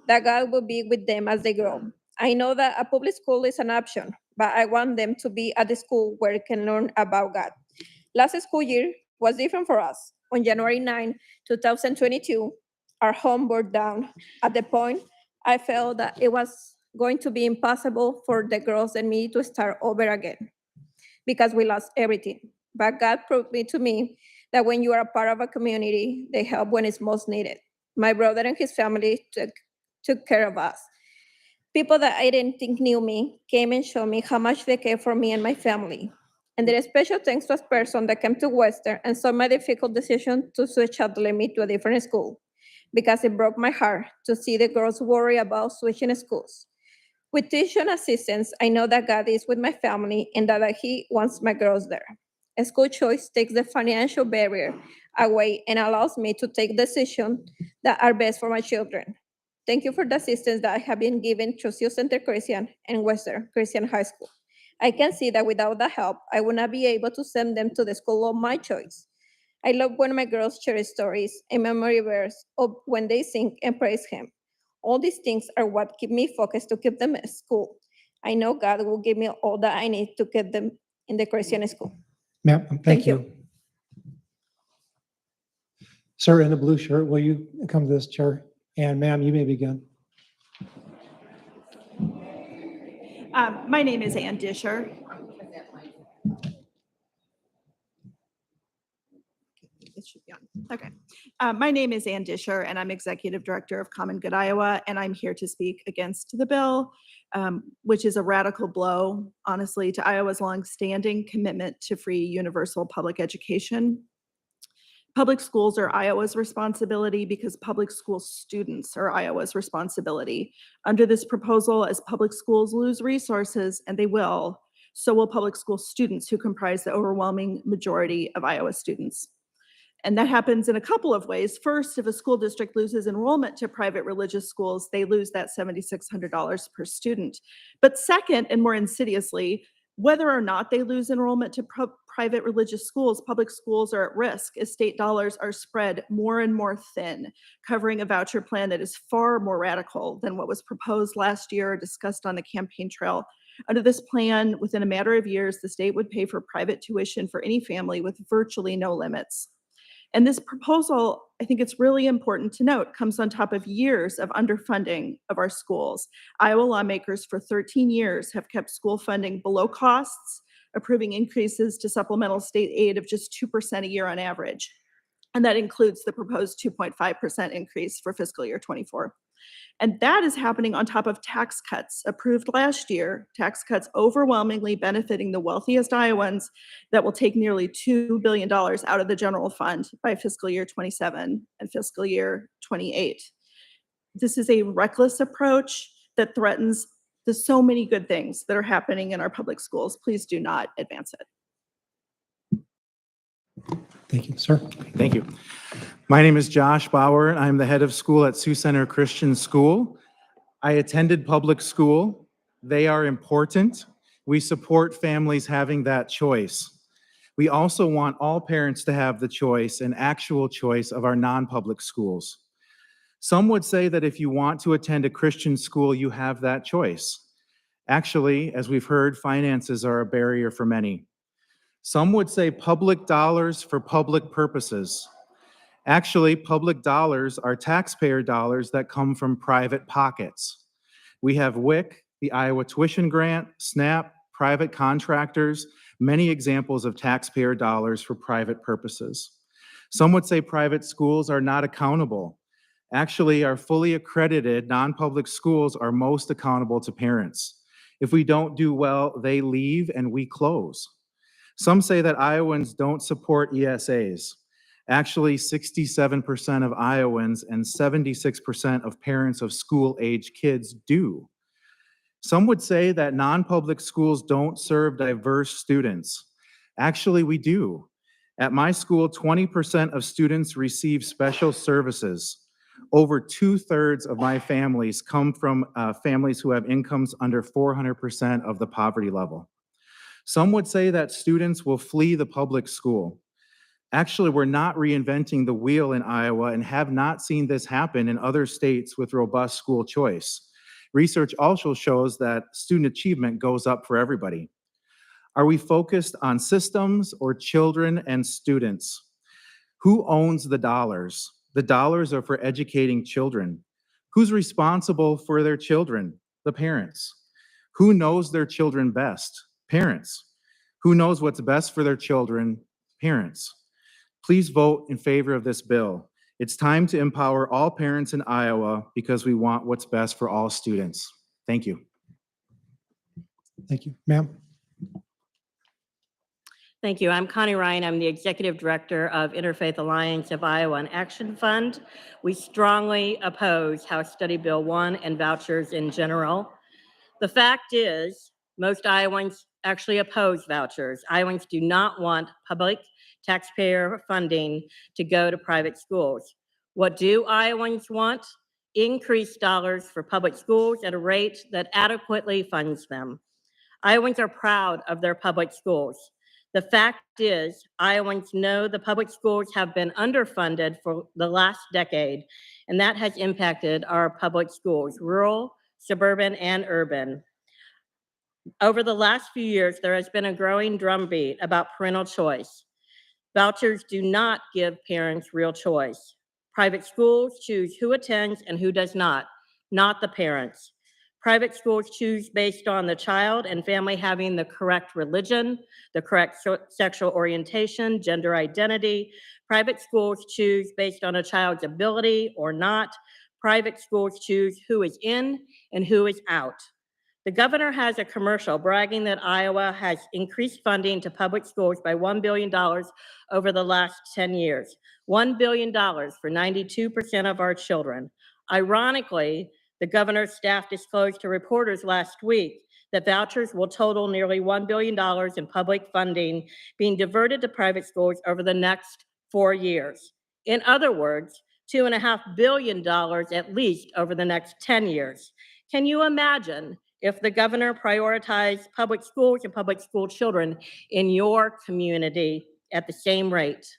that God will be with them as they grow. I know that a public school is an option, but I want them to be at the school where they can learn about God. Last school year was different for us. On January 9, 2022, our home burned down. At the point, I felt that it was going to be impossible for the girls and me to start over again because we lost everything. But God proved to me that when you are a part of a community, they help when it's most needed. My brother and his family took care of us. People that I didn't think knew me came and showed me how much they care for me and my family. And there is special thanks to a person that came to Western and saw my difficult decision to switch Adlemi to a different school, because it broke my heart to see the girls worry about switching schools. With tuition assistance, I know that God is with my family and that He wants my girls there. A school choice takes the financial barrier away and allows me to take decisions that are best for my children. Thank you for the assistance that I have been given through Sioux Center Christian and Western Christian High School. I can see that without the help, I would not be able to send them to the school of my choice. I love when my girls share stories and memory verse of when they sing and praise Him. All these things are what keep me focused to keep them at school. I know God will give me all that I need to keep them in the Christian school. Ma'am, thank you. Sir in the blue shirt, will you come to this chair? And ma'am, you may begin. My name is Ann Disher. It should be on. Okay. My name is Ann Disher, and I'm Executive Director of Common Good Iowa, and I'm here to speak against the bill, which is a radical blow, honestly, to Iowa's longstanding commitment to free universal public education. Public schools are Iowa's responsibility because public school students are Iowa's responsibility. Under this proposal, as public schools lose resources, and they will, so will public school students who comprise the overwhelming majority of Iowa students. And that happens in a couple of ways. First, if a school district loses enrollment to private religious schools, they lose that $7,600 per student. But second, and more insidiously, whether or not they lose enrollment to private religious schools, public schools are at risk as state dollars are spread more and more thin, covering a voucher plan that is far more radical than what was proposed last year or discussed on the campaign trail. Under this plan, within a matter of years, the state would pay for private tuition for any family with virtually no limits. And this proposal, I think it's really important to note, comes on top of years of underfunding of our schools. Iowa lawmakers for 13 years have kept school funding below costs, approving increases to supplemental state aid of just 2% a year on average. And that includes the proposed 2.5% increase for fiscal year 24. And that is happening on top of tax cuts approved last year, tax cuts overwhelmingly benefiting the wealthiest Iowans that will take nearly $2 billion out of the general fund by fiscal year 27 and fiscal year 28. This is a reckless approach that threatens the so many good things that are happening in our public schools. Please do not advance it. Thank you, sir. Thank you. My name is Josh Bauer. I'm the head of school at Sioux Center Christian School. I attended public school. They are important. We support families having that choice. We also want all parents to have the choice, an actual choice of our non-public schools. Some would say that if you want to attend a Christian school, you have that choice. Actually, as we've heard, finances are a barrier for many. Some would say public dollars for public purposes. Actually, public dollars are taxpayer dollars that come from private pockets. We have WIC, the Iowa Tuition Grant, SNAP, private contractors, many examples of taxpayer dollars for private purposes. Some would say private schools are not accountable. Actually, our fully accredited non-public schools are most accountable to parents. If we don't do well, they leave and we close. Some say that Iowans don't support ESAs. Actually, 67% of Iowans and 76% of parents of school-age kids do. Some would say that non-public schools don't serve diverse students. Actually, we do. At my school, 20% of students receive special services. Over 2/3 of my families come from families who have incomes under 400% of the poverty level. Some would say that students will flee the public school. Actually, we're not reinventing the wheel in Iowa and have not seen this happen in other states with robust school choice. Research also shows that student achievement goes up for everybody. Are we focused on systems or children and students? Who owns the dollars? The dollars are for educating children. Who's responsible for their children? The parents. Who knows their children best? Parents. Who knows what's best for their children? Parents. Please vote in favor of this bill. It's time to empower all parents in Iowa because we want what's best for all students. Thank you. Thank you. Ma'am? Thank you. I'm Connie Ryan. I'm the Executive Director of Interfaith Alliance of Iowa and Action Fund. We strongly oppose House Study Bill 1 and vouchers in general. The fact is, most Iowans actually oppose vouchers. Iowans do not want public taxpayer funding to go to private schools. What do Iowans want? Increased dollars for public schools at a rate that adequately funds them. Iowans are proud of their public schools. The fact is, Iowans know the public schools have been underfunded for the last decade, and that has impacted our public schools, rural, suburban, and urban. Over the last few years, there has been a growing drumbeat about parental choice. Vouchers do not give parents real choice. Private schools choose who attends and who does not the parents. Private schools choose based on the child and family having the correct religion, the correct sexual orientation, gender identity. Private schools choose based on a child's ability or not. Private schools choose who is in and who is out. The governor has a commercial bragging that Iowa has increased funding to public schools by $1 billion over the last 10 years. $1 billion for 92% of our children. Ironically, the governor's staff disclosed to reporters last week that vouchers will total nearly $1 billion in public funding being diverted to private schools over the next 4 years. In other words, $2.5 billion at least over the next 10 years. Can you imagine if the governor prioritized public schools and public school children in your community at the same rate?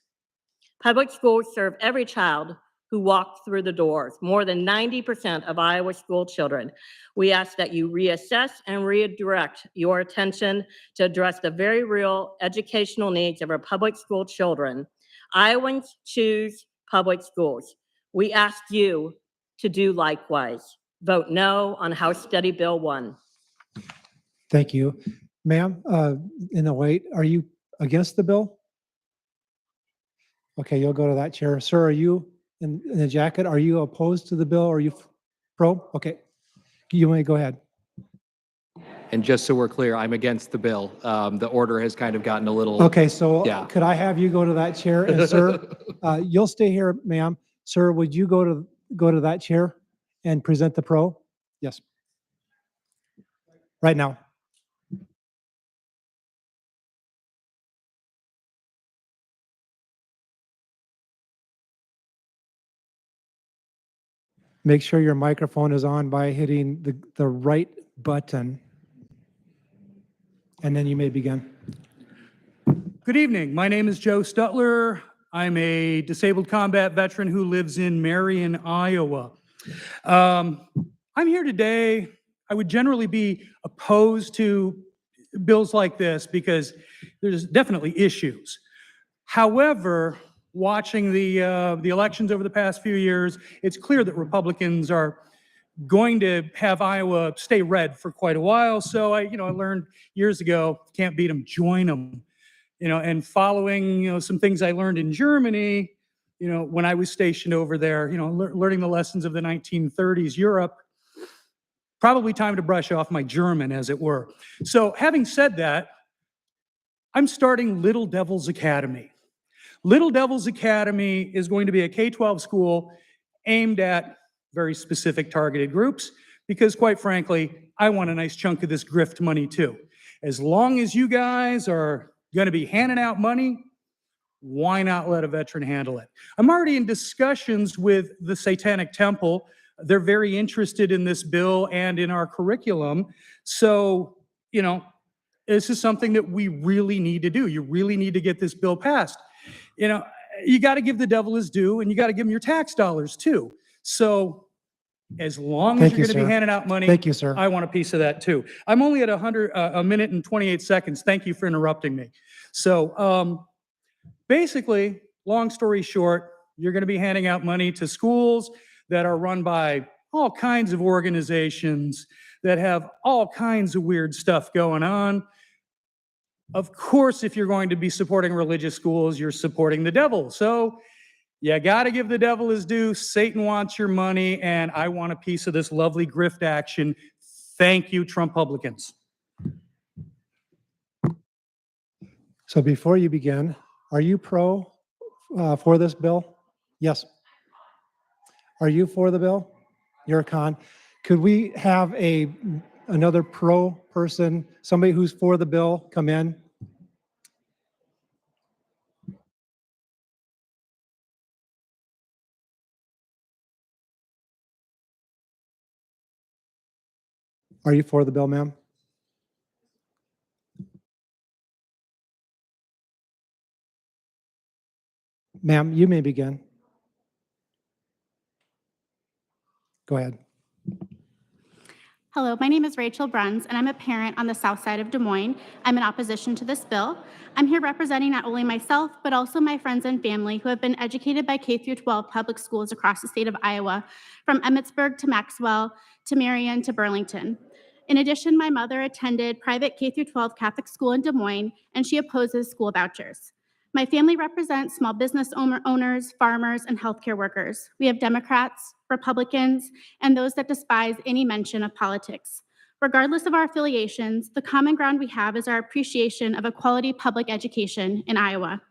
Public schools serve every child who walked through the doors, more than 90% of Iowa school children. We ask that you reassess and redirect your attention to address the very real educational needs of our public school children. Iowans choose public schools. We ask you to do likewise. Vote no on House Study Bill 1. Thank you. Ma'am, in the white, are you against the bill? Okay, you'll go to that chair. Sir, are you in the jacket? Are you opposed to the bill? Or are you pro? Okay, you may go ahead. And just so we're clear, I'm against the bill. The order has kind of gotten a little. Okay, so Yeah. could I have you go to that chair? And sir, you'll stay here, ma'am. Sir, would you go to that chair and present the pro? Yes. Right now. Make sure your microphone is on by hitting the right button. And then you may begin. Good evening. My name is Joe Stutler. I'm a disabled combat veteran who lives in Marion, Iowa. I'm here today. I would generally be opposed to bills like this because there's definitely issues. However, watching the elections over the past few years, it's clear that Republicans are going to have Iowa stay red for quite a while. So I learned years ago, can't beat them, join them. And following, some things I learned in Germany, when I was stationed over there, learning the lessons of the 1930s Europe, probably time to brush off my German, as it were. So having said that, I'm starting Little Devils Academy. Little Devils Academy is going to be a K-12 school aimed at very specific targeted groups because, quite frankly, I want a nice chunk of this grift money too. As long as you guys are going to be handing out money, Why not let a veteran handle it? I'm already in discussions with the Satanic Temple. They're very interested in this bill and in our curriculum. So, you know, this is something that we really need to do. You really need to get this bill passed. You know, you got to give the devil his due, and you got to give him your tax dollars too. So as long as Thank you're you, going to be sir. handing out money, Thank you, sir. I want a piece of that too. I'm only at a minute and 28 seconds. Thank you for interrupting me. So basically, long story short, you're going to be handing out money to schools that are run by all kinds of organizations that have all kinds of weird stuff going on. Of course, if you're going to be supporting religious schools, you're supporting the devil. So you got to give the devil his due. Satan wants your money, and I want a piece of this lovely grift action. Thank you, Trump-publicans. So before you begin, are you for this bill? Yes. Are you for the bill? You're a con. Could we have another pro person, somebody who's for the bill, come in? Are you for the bill, ma'am? Ma'am, you may begin. Go ahead. Hello, my name is Rachel Bruns, and I'm a parent on the south side of Des Moines. I'm in opposition to this bill. I'm here representing not only myself, but also my friends and family who have been educated by K-12 public schools across the state of Iowa, from Emmitsburg to Maxwell to Marion to Burlington. In addition, my mother attended private K-12 Catholic school in Des Moines, and she opposes school vouchers. My family represents small business owners, farmers, and healthcare workers. We have Democrats, Republicans, and those that despise any mention of politics. Regardless of our affiliations, the common ground we have is our appreciation of a quality public education in Iowa.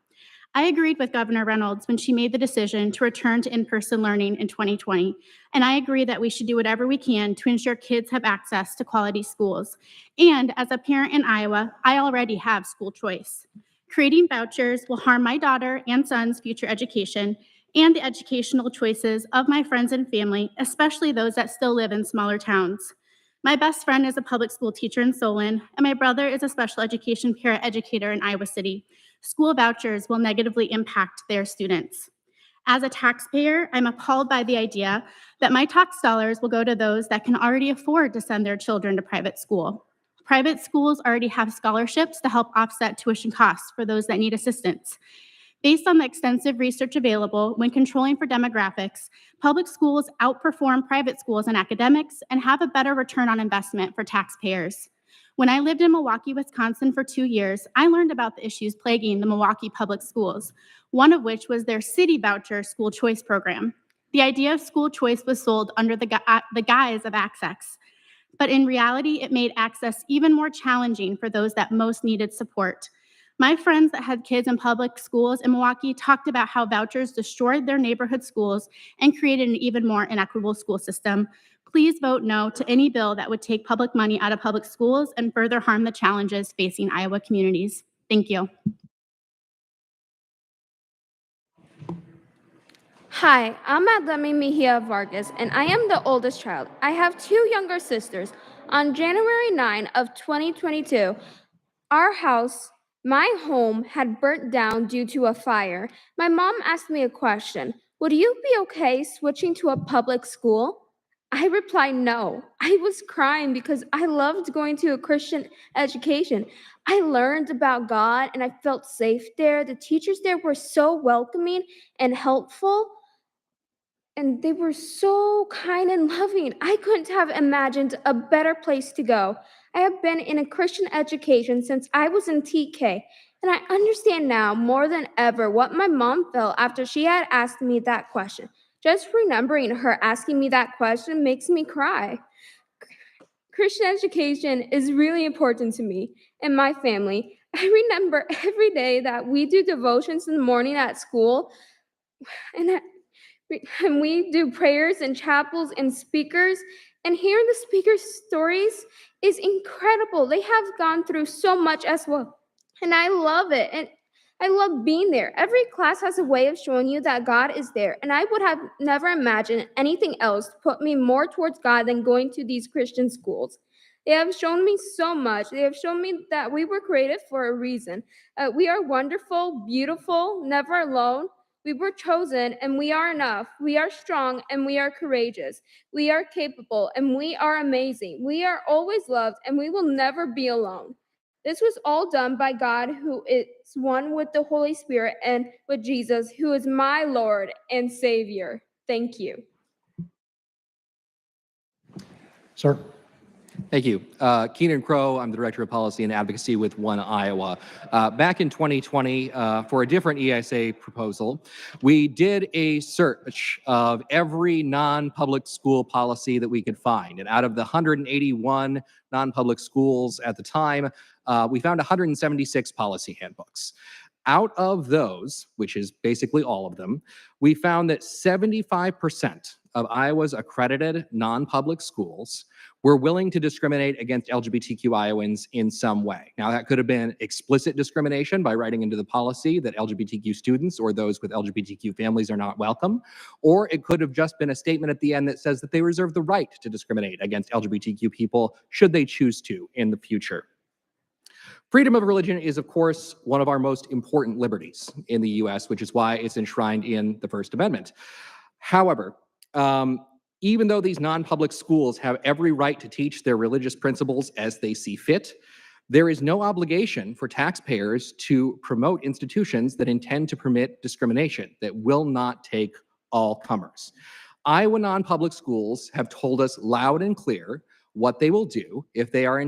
I agreed with Governor Reynolds when she made the decision to return to in-person learning in 2020, and I agree that we should do whatever we can to ensure kids have access to quality schools. And as a parent in Iowa, I already have school choice. Creating vouchers will harm my daughter and son's future education and the educational choices of my friends and family, especially those that still live in smaller towns. My best friend is a public school teacher in Solon, and my brother is a special education para-educator in Iowa City. School vouchers will negatively impact their students. As a taxpayer, I'm appalled by the idea that my tax dollars will go to those that can already afford to send their children to private school. Private schools already have scholarships to help offset tuition costs for those that need assistance. Based on the extensive research available when controlling for demographics, public schools outperform private schools in academics and have a better return on investment for taxpayers. When I lived in Milwaukee, Wisconsin for 2 years, I learned about the issues plaguing the Milwaukee public schools, one of which was their city voucher school choice program. The idea of school choice was sold under the guise of access, but in reality, it made access even more challenging for those that most needed support. My friends that had kids in public schools in Milwaukee talked about how vouchers destroyed their neighborhood schools and created an even more inequitable school system. Please vote no to any bill that would take public money out of public schools and further harm the challenges facing Iowa communities. Thank you. Hi, I'm Adlemi Mejia Vargas, and I am the oldest child. I have 2 younger sisters. On January 9 of 2022, our house, my home, had burnt down due to a fire. My mom asked me a question: would you be okay switching to a public school? I replied no. I was crying because I loved going to a Christian education. I learned about God and I felt safe there. The teachers there were so welcoming and helpful, and they were so kind and loving. I couldn't have imagined a better place to go. I have been in a Christian education since I was in TK, and I understand now more than ever what my mom felt after she had asked me that question. Just remembering her asking me that question makes me cry. Christian education is really important to me and my family. I remember every day that we do devotions in the morning at school, and we do prayers and chapels and speakers, and hearing the speakers' stories is incredible. They have gone through so much as well, and I love it. And I love being there. Every class has a way of showing you that God is there, and I would have never imagined anything else put me more towards God than going to these Christian schools. They have shown me so much. They have shown me that we were created for a reason. We are wonderful, beautiful, never alone. We were chosen, and we are enough. We are strong, and we are courageous. We are capable, and we are amazing. We are always loved, and we will never be alone. This was all done by God, who is one with the Holy Spirit and with Jesus, who is my Lord and Savior. Thank you. Sir. Thank you. Keenan Crow, I'm the Director of Policy and Advocacy with One Iowa. Back in 2020, for a different ESA proposal, we did a search of every non-public school policy that we could find. And out of the 181 non-public schools at the time, we found 176 policy handbooks. Out of those, which is basically all of them, we found that 75% of Iowa's accredited non-public schools were willing to discriminate against LGBTQ Iowans in some way. Now, that could have been explicit discrimination by writing into the policy that LGBTQ students or those with LGBTQ families are not welcome, or it could have just been a statement at the end that says that they reserve the right to discriminate against LGBTQ people should they choose to in the future. Freedom of religion is, of course, one of our most important liberties in the US, which is why it's enshrined in the First Amendment. However, even though these non-public schools have every right to teach their religious principles as they see fit, there is no obligation for taxpayers to promote institutions that intend to permit discrimination, that will not take all comers. Iowa non-public schools have told us loud and clear what they will do if they are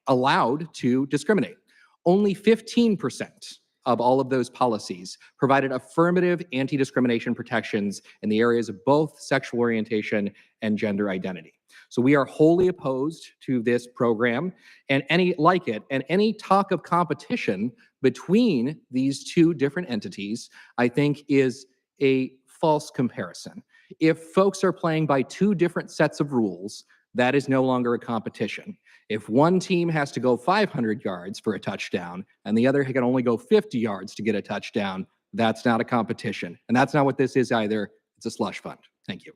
allowed to discriminate. Only 15% of all of those policies provided affirmative anti-discrimination protections in the areas of both sexual orientation and gender identity. So we are wholly opposed to this program and any like it, and any talk of competition between these two different entities, I think, is a false comparison. If folks are playing by two different sets of rules, that is no longer a competition. If one team has to go 500 yards for a touchdown and the other can only go 50 yards to get a touchdown, that's not a competition. And that's not what this is either. It's a slush fund. Thank you.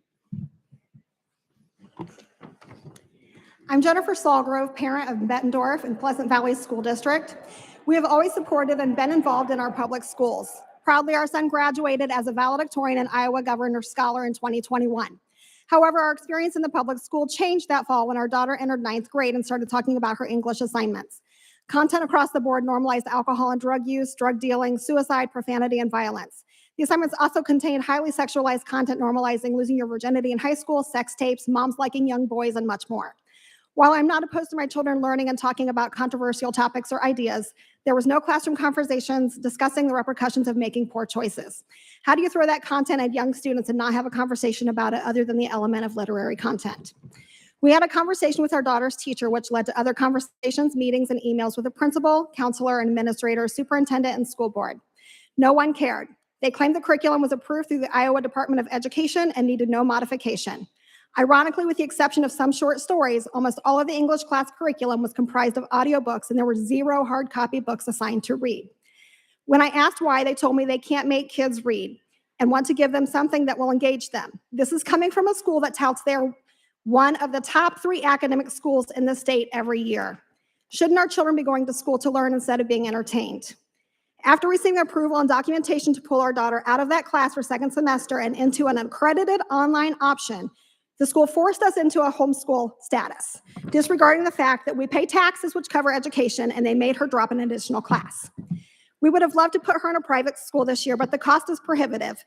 I'm Jennifer Salgrove, parent of Bettendorf and Pleasant Valley School District. We have always supported and been involved in our public schools. Proudly, our son graduated as a valedictorian and Iowa Governor's Scholar in 2021. However, our experience in the public school changed that fall when our daughter entered 9th grade and started talking about her English assignments. Content across the board normalized alcohol and drug use, drug dealing, suicide, profanity, and violence. The assignments also contained highly sexualized content normalizing losing your virginity in high school, sex tapes, moms liking young boys, and much more. While I'm not opposed to my children learning and talking about controversial topics or ideas, there was no classroom conversations discussing the repercussions of making poor choices. How do you throw that content at young students and not have a conversation about it other than the element of literary content? We had a conversation with our daughter's teacher, which led to other conversations, meetings, and emails with the principal, counselor, and administrator, superintendent, and school board. No one cared. They claimed the curriculum was approved through the Iowa Department of Education and needed no modification. Ironically, with the exception of some short stories, almost all of the English class curriculum was comprised of audiobooks, and there were 0 hard copy books assigned to read. When I asked why, they told me they can't make kids read and want to give them something that will engage them. This is coming from a school that touts they're one of the top 3 academic schools in the state every year. Shouldn't our children be going to school to learn instead of being entertained? After receiving approval and documentation to pull our daughter out of that class for 2nd semester and into an accredited online option, the school forced us into a homeschool status, disregarding the fact that we pay taxes which cover education, and they made her drop an additional class. We would have loved to put her in a private school this year, but the cost is prohibitive.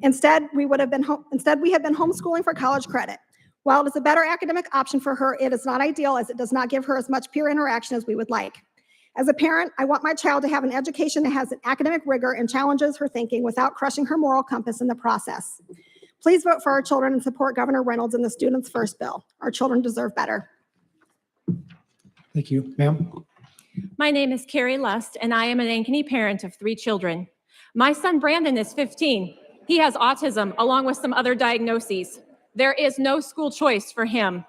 Instead, we have been homeschooling for college credit. While it is a better academic option for her, it is not ideal as it does not give her as much peer interaction as we would like. As a parent, I want my child to have an education that has an academic rigor and challenges her thinking without crushing her moral compass in the process. Please vote for our children and support Governor Reynolds in the Students First bill. Our children deserve better. Thank you. Ma'am? My name is Carrie Lust, and I am an Ankeny parent of 3 children. My son Brandon is 15. He has autism along with some other diagnoses. There is no school choice for him.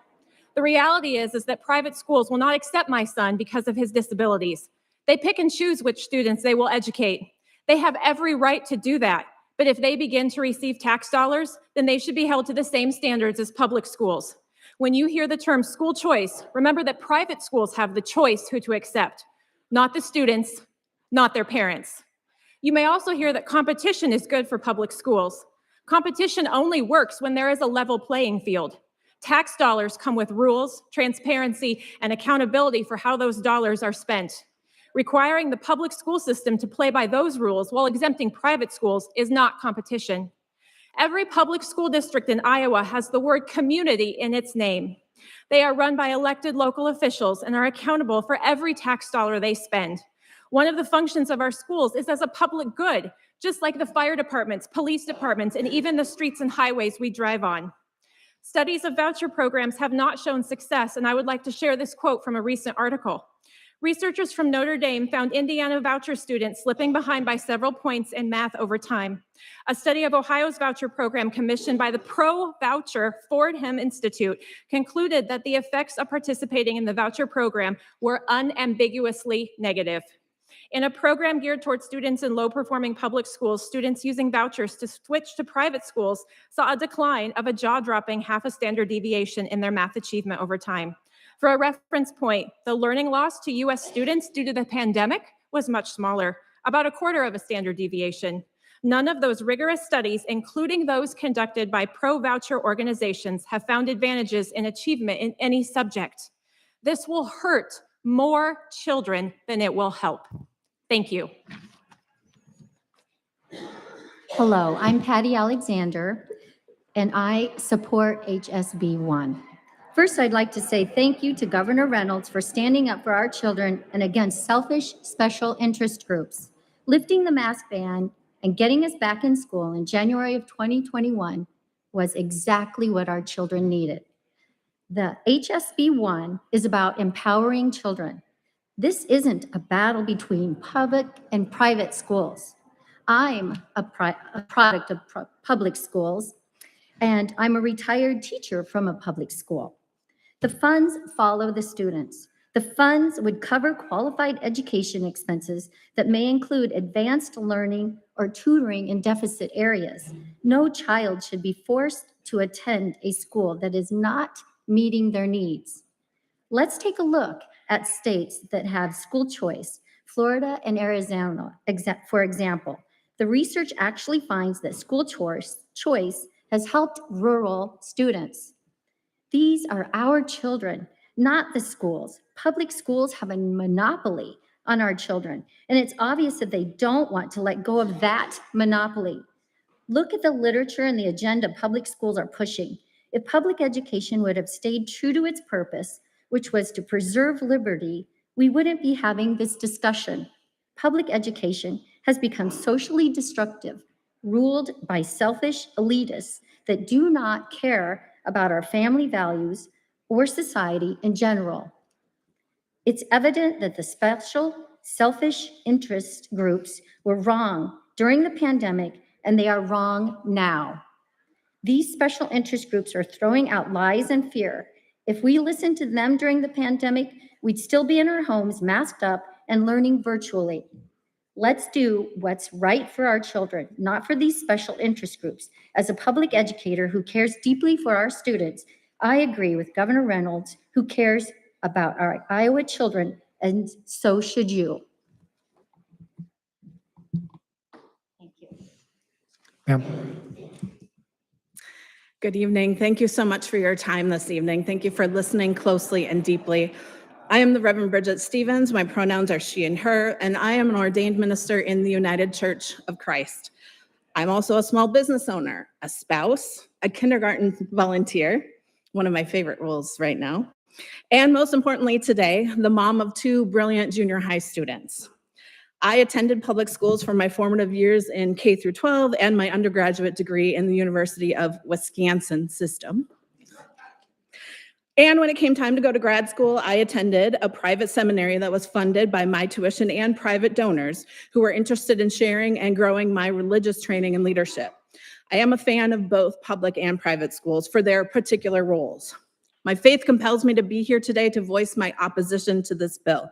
The reality is that private schools will not accept my son because of his disabilities. They pick and choose which students they will educate. They have every right to do that. But if they begin to receive tax dollars, then they should be held to the same standards as public schools. When you hear the term school choice, remember that private schools have the choice who to accept, not the students, not their parents. You may also hear that competition is good for public schools. Competition only works when there is a level playing field. Tax dollars come with rules, transparency, and accountability for how those dollars are spent. Requiring the public school system to play by those rules while exempting private schools is not competition. Every public school district in Iowa has the word community in its name. They are run by elected local officials and are accountable for every tax dollar they spend. One of the functions of our schools is as a public good, just like the fire departments, police departments, and even the streets and highways we drive on. Studies of voucher programs have not shown success, and I would like to share this quote from a recent article. Researchers from Notre Dame found Indiana voucher students slipping behind by several points in math over time. A study of Ohio's voucher program commissioned by the pro-voucher Fordham Institute concluded that the effects of participating in the voucher program were unambiguously negative. In a program geared towards students in low-performing public schools, students using vouchers to switch to private schools saw a decline of a jaw-dropping half a standard deviation in their math achievement over time. For a reference point, the learning loss to U.S. students due to the pandemic was much smaller, about a quarter of a standard deviation. None of those rigorous studies, including those conducted by pro-voucher organizations, have found advantages in achievement in any subject. This will hurt more children than it will help. Thank you. Hello, I'm Patty Alexander, and I support HSB 1. First, I'd like to say thank you to Governor Reynolds for standing up for our children and against selfish special interest groups. Lifting the mask ban and getting us back in school in January of 2021 was exactly what our children needed. The HSB 1 is about empowering children. This isn't a battle between public and private schools. I'm a product of public schools, and I'm a retired teacher from a public school. The funds follow the students. The funds would cover qualified education expenses that may include advanced learning or tutoring in deficit areas. No child should be forced to attend a school that is not meeting their needs. Let's take a look at states that have school choice, Florida and Arizona, for example. The research actually finds that school choice has helped rural students. These are our children, not the schools. Public schools have a monopoly on our children, and it's obvious that they don't want to let go of that monopoly. Look at the literature and the agenda public schools are pushing. If public education would have stayed true to its purpose, which was to preserve liberty, we wouldn't be having this discussion. Public education has become socially destructive, ruled by selfish elitists that do not care about our family values or society in general. It's evident that the special selfish interest groups were wrong during the pandemic, and they are wrong now. These special interest groups are throwing out lies and fear. If we listened to them during the pandemic, we'd still be in our homes masked up and learning virtually. Let's do what's right for our children, not for these special interest groups. As a public educator who cares deeply for our students, I agree with Governor Reynolds, who cares about our Iowa children, and so should you. Thank you. Ma'am. Good evening. Thank you so much for your time this evening. Thank you for listening closely and deeply. I am the Reverend Bridget Stevens. My pronouns are she and her, and I am an ordained minister in the United Church of Christ. I'm also a small business owner, a spouse, a kindergarten volunteer, one of my favorite roles right now, and most importantly today, the mom of two brilliant junior high students. I attended public schools for my formative years in K through 12 and my undergraduate degree in the University of Wisconsin system. And when it came time to go to grad school, I attended a private seminary that was funded by my tuition and private donors who were interested in sharing and growing my religious training and leadership. I am a fan of both public and private schools for their particular roles. My faith compels me to be here today to voice my opposition to this bill.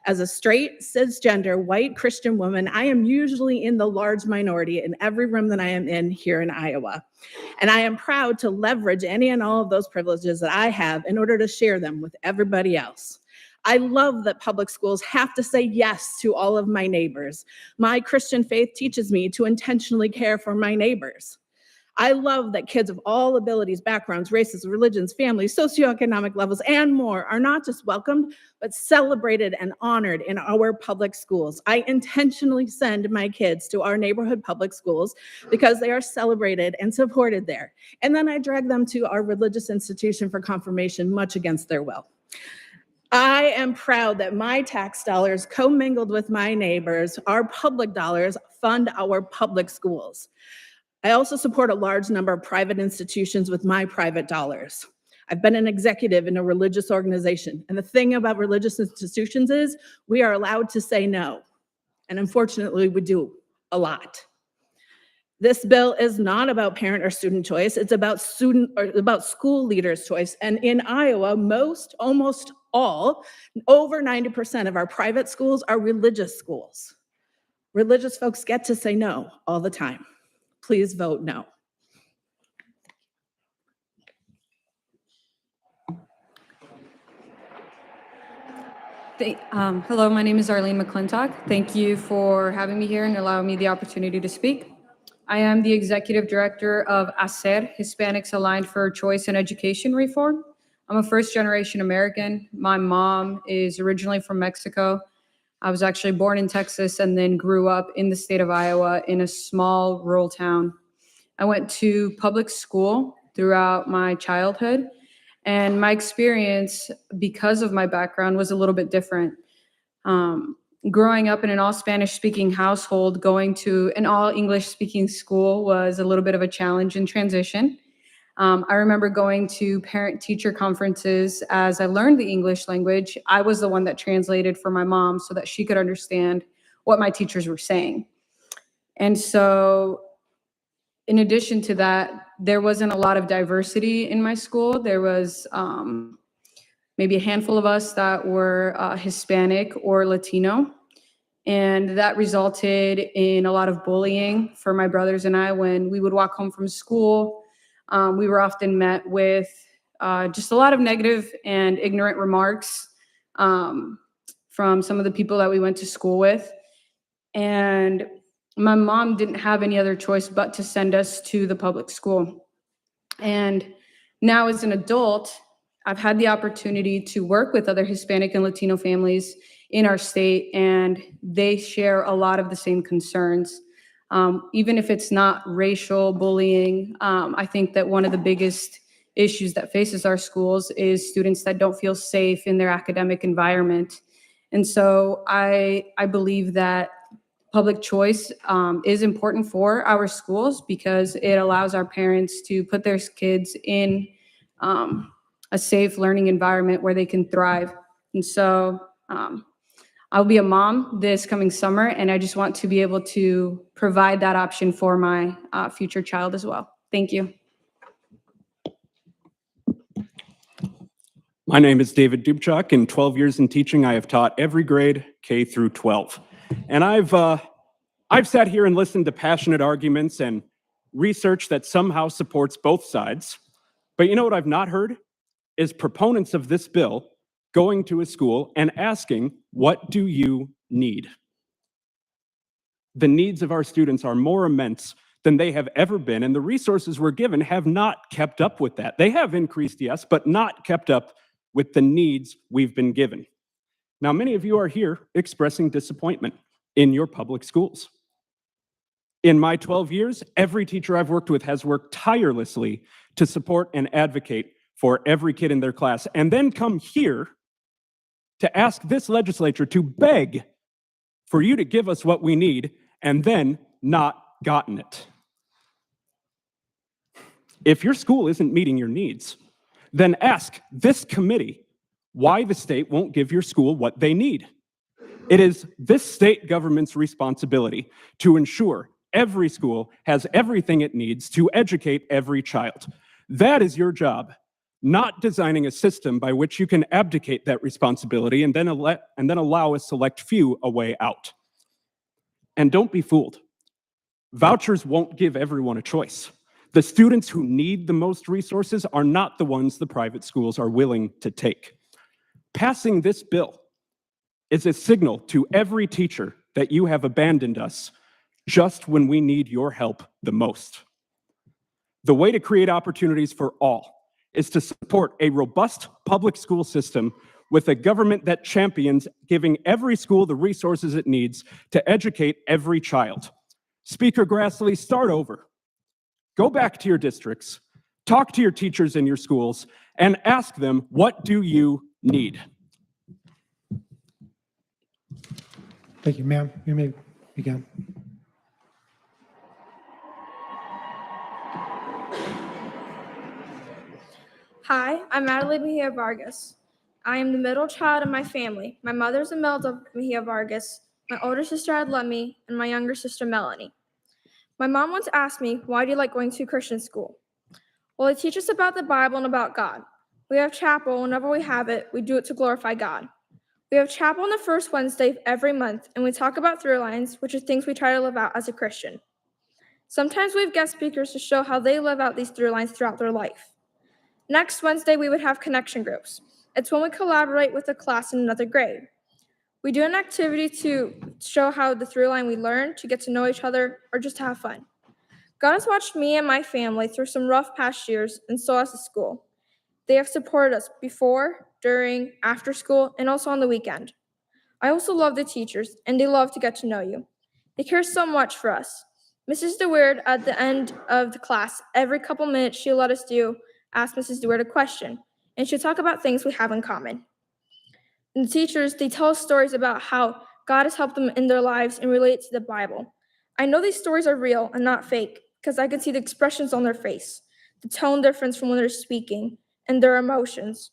As a straight, cisgender, white Christian woman, I am usually in the large minority in every room that I am in here in Iowa. And I am proud to leverage any and all of those privileges that I have in order to share them with everybody else. I love that public schools have to say yes to all of my neighbors. My Christian faith teaches me to intentionally care for my neighbors. I love that kids of all abilities, backgrounds, races, religions, families, socioeconomic levels, and more are not just welcomed, but celebrated and honored in our public schools. I intentionally send my kids to our neighborhood public schools because they are celebrated and supported there. And then I drag them to our religious institution for confirmation, much against their will. I am proud that my tax dollars, commingled with my neighbors, our public dollars, fund our public schools. I also support a large number of private institutions with my private dollars. I've been an executive in a religious organization, and the thing about religious institutions is we are allowed to say no, and unfortunately we do a lot. This bill is not about parent or student choice, it's about school leaders' choice, and in Iowa, almost all, over 90% of our private schools are religious schools. Religious folks get to say no all the time. Please vote no. Hello, my name is Arlene McClintock. Thank you for having me here and allowing me the opportunity to speak. I am the Executive Director of ACER, Hispanics Aligned for Choice and Education Reform. I'm a first-generation American. My mom is originally from Mexico. I was actually born in Texas and then grew up in the state of Iowa in a small rural town. I went to public school throughout my childhood, and my experience, because of my background, was a little bit different. Growing up in an all Spanish speaking household, going to an all English speaking school was a little bit of a challenge and transition. I remember going to parent teacher conferences as I learned the English language. I was the one that translated for my mom so that she could understand what my teachers were saying. And so in addition to that, there wasn't a lot of diversity in my school. There was maybe a handful of us that were Hispanic or Latino. And that resulted in a lot of bullying for my brothers and I. When we would walk home from school, we were often met with just a lot of negative and ignorant remarks from some of the people that we went to school with. And my mom didn't have any other choice but to send us to the public school. And now as an adult, I've had the opportunity to work with other Hispanic and Latino families in our state, and they share a lot of the same concerns. Even if it's not racial bullying, I think that one of the biggest issues that faces our schools is students that don't feel safe in their academic environment. And so I believe that public choice is important for our schools because it allows our parents to put their kids in a safe learning environment where they can thrive. And so I'll be a mom this coming summer, and I just want to be able to provide that option for my future child as well. Thank you. My name is David Dubchak. In 12 years in teaching, I have taught every grade, K through 12. And I've sat here and listened to passionate arguments and research that somehow supports both sides. But you know what I've not heard? Is proponents of this bill going to a school and asking, what do you need? The needs of our students are more immense than they have ever been, and the resources we're given have not kept up with that. They have increased, yes, but not kept up with the needs we've been given. Now, many of you are here expressing disappointment in your public schools. In my 12 years, every teacher I've worked with has worked tirelessly to support and advocate for every kid in their class, and then come here to ask this legislature to beg for you to give us what we need, and then not gotten it. If your school isn't meeting your needs, then ask this committee why the state won't give your school what they need. It is this state government's responsibility to ensure every school has everything it needs to educate every child. That is your job, not designing a system by which you can abdicate that responsibility and then allow a select few a way out. And don't be fooled. Vouchers won't give everyone a choice. The students who need the most resources are not the ones the private schools are willing to take. Passing this bill is a signal to every teacher that you have abandoned us just when we need your help the most. The way to create opportunities for all is to support a robust public school system with a government that champions giving every school the resources it needs to educate every child. Speaker Grassley, start over. Go back to your districts, talk to your teachers in your schools, and ask them, what do you need? Thank you, ma'am. You may begin. Hi, I'm Natalie Mejia Vargas. I am the middle child in my family. My mother's Imelda Mejia Vargas, my older sister Adlemi, and my younger sister Melanie. My mom once asked me, why do you like going to Christian school? Well, they teach us about the Bible and about God. We have chapel whenever we have it. We do it to glorify God. We have chapel on the first Wednesday of every month, and we talk about through lines, which are things we try to live out as a Christian. Sometimes we have guest speakers to show how they live out these through lines throughout their life. Next Wednesday, we would have connection groups. It's when we collaborate with a class in another grade. We do an activity to show how the through line we learn, to get to know each other, or just to have fun. God has watched me and my family through some rough past years, and so has the school. They have supported us before, during, after school, and also on the weekend. I also love the teachers, and they love to get to know you. They care so much for us. Mrs. DeWeird, at the end of the class, every couple minutes she'll let us ask Mrs. DeWeird a question, and she'll talk about things we have in common. And the teachers, they tell us stories about how God has helped them in their lives and relate to the Bible. I know these stories are real and not fake because I can see the expressions on their face, the tone difference from when they're speaking, and their emotions.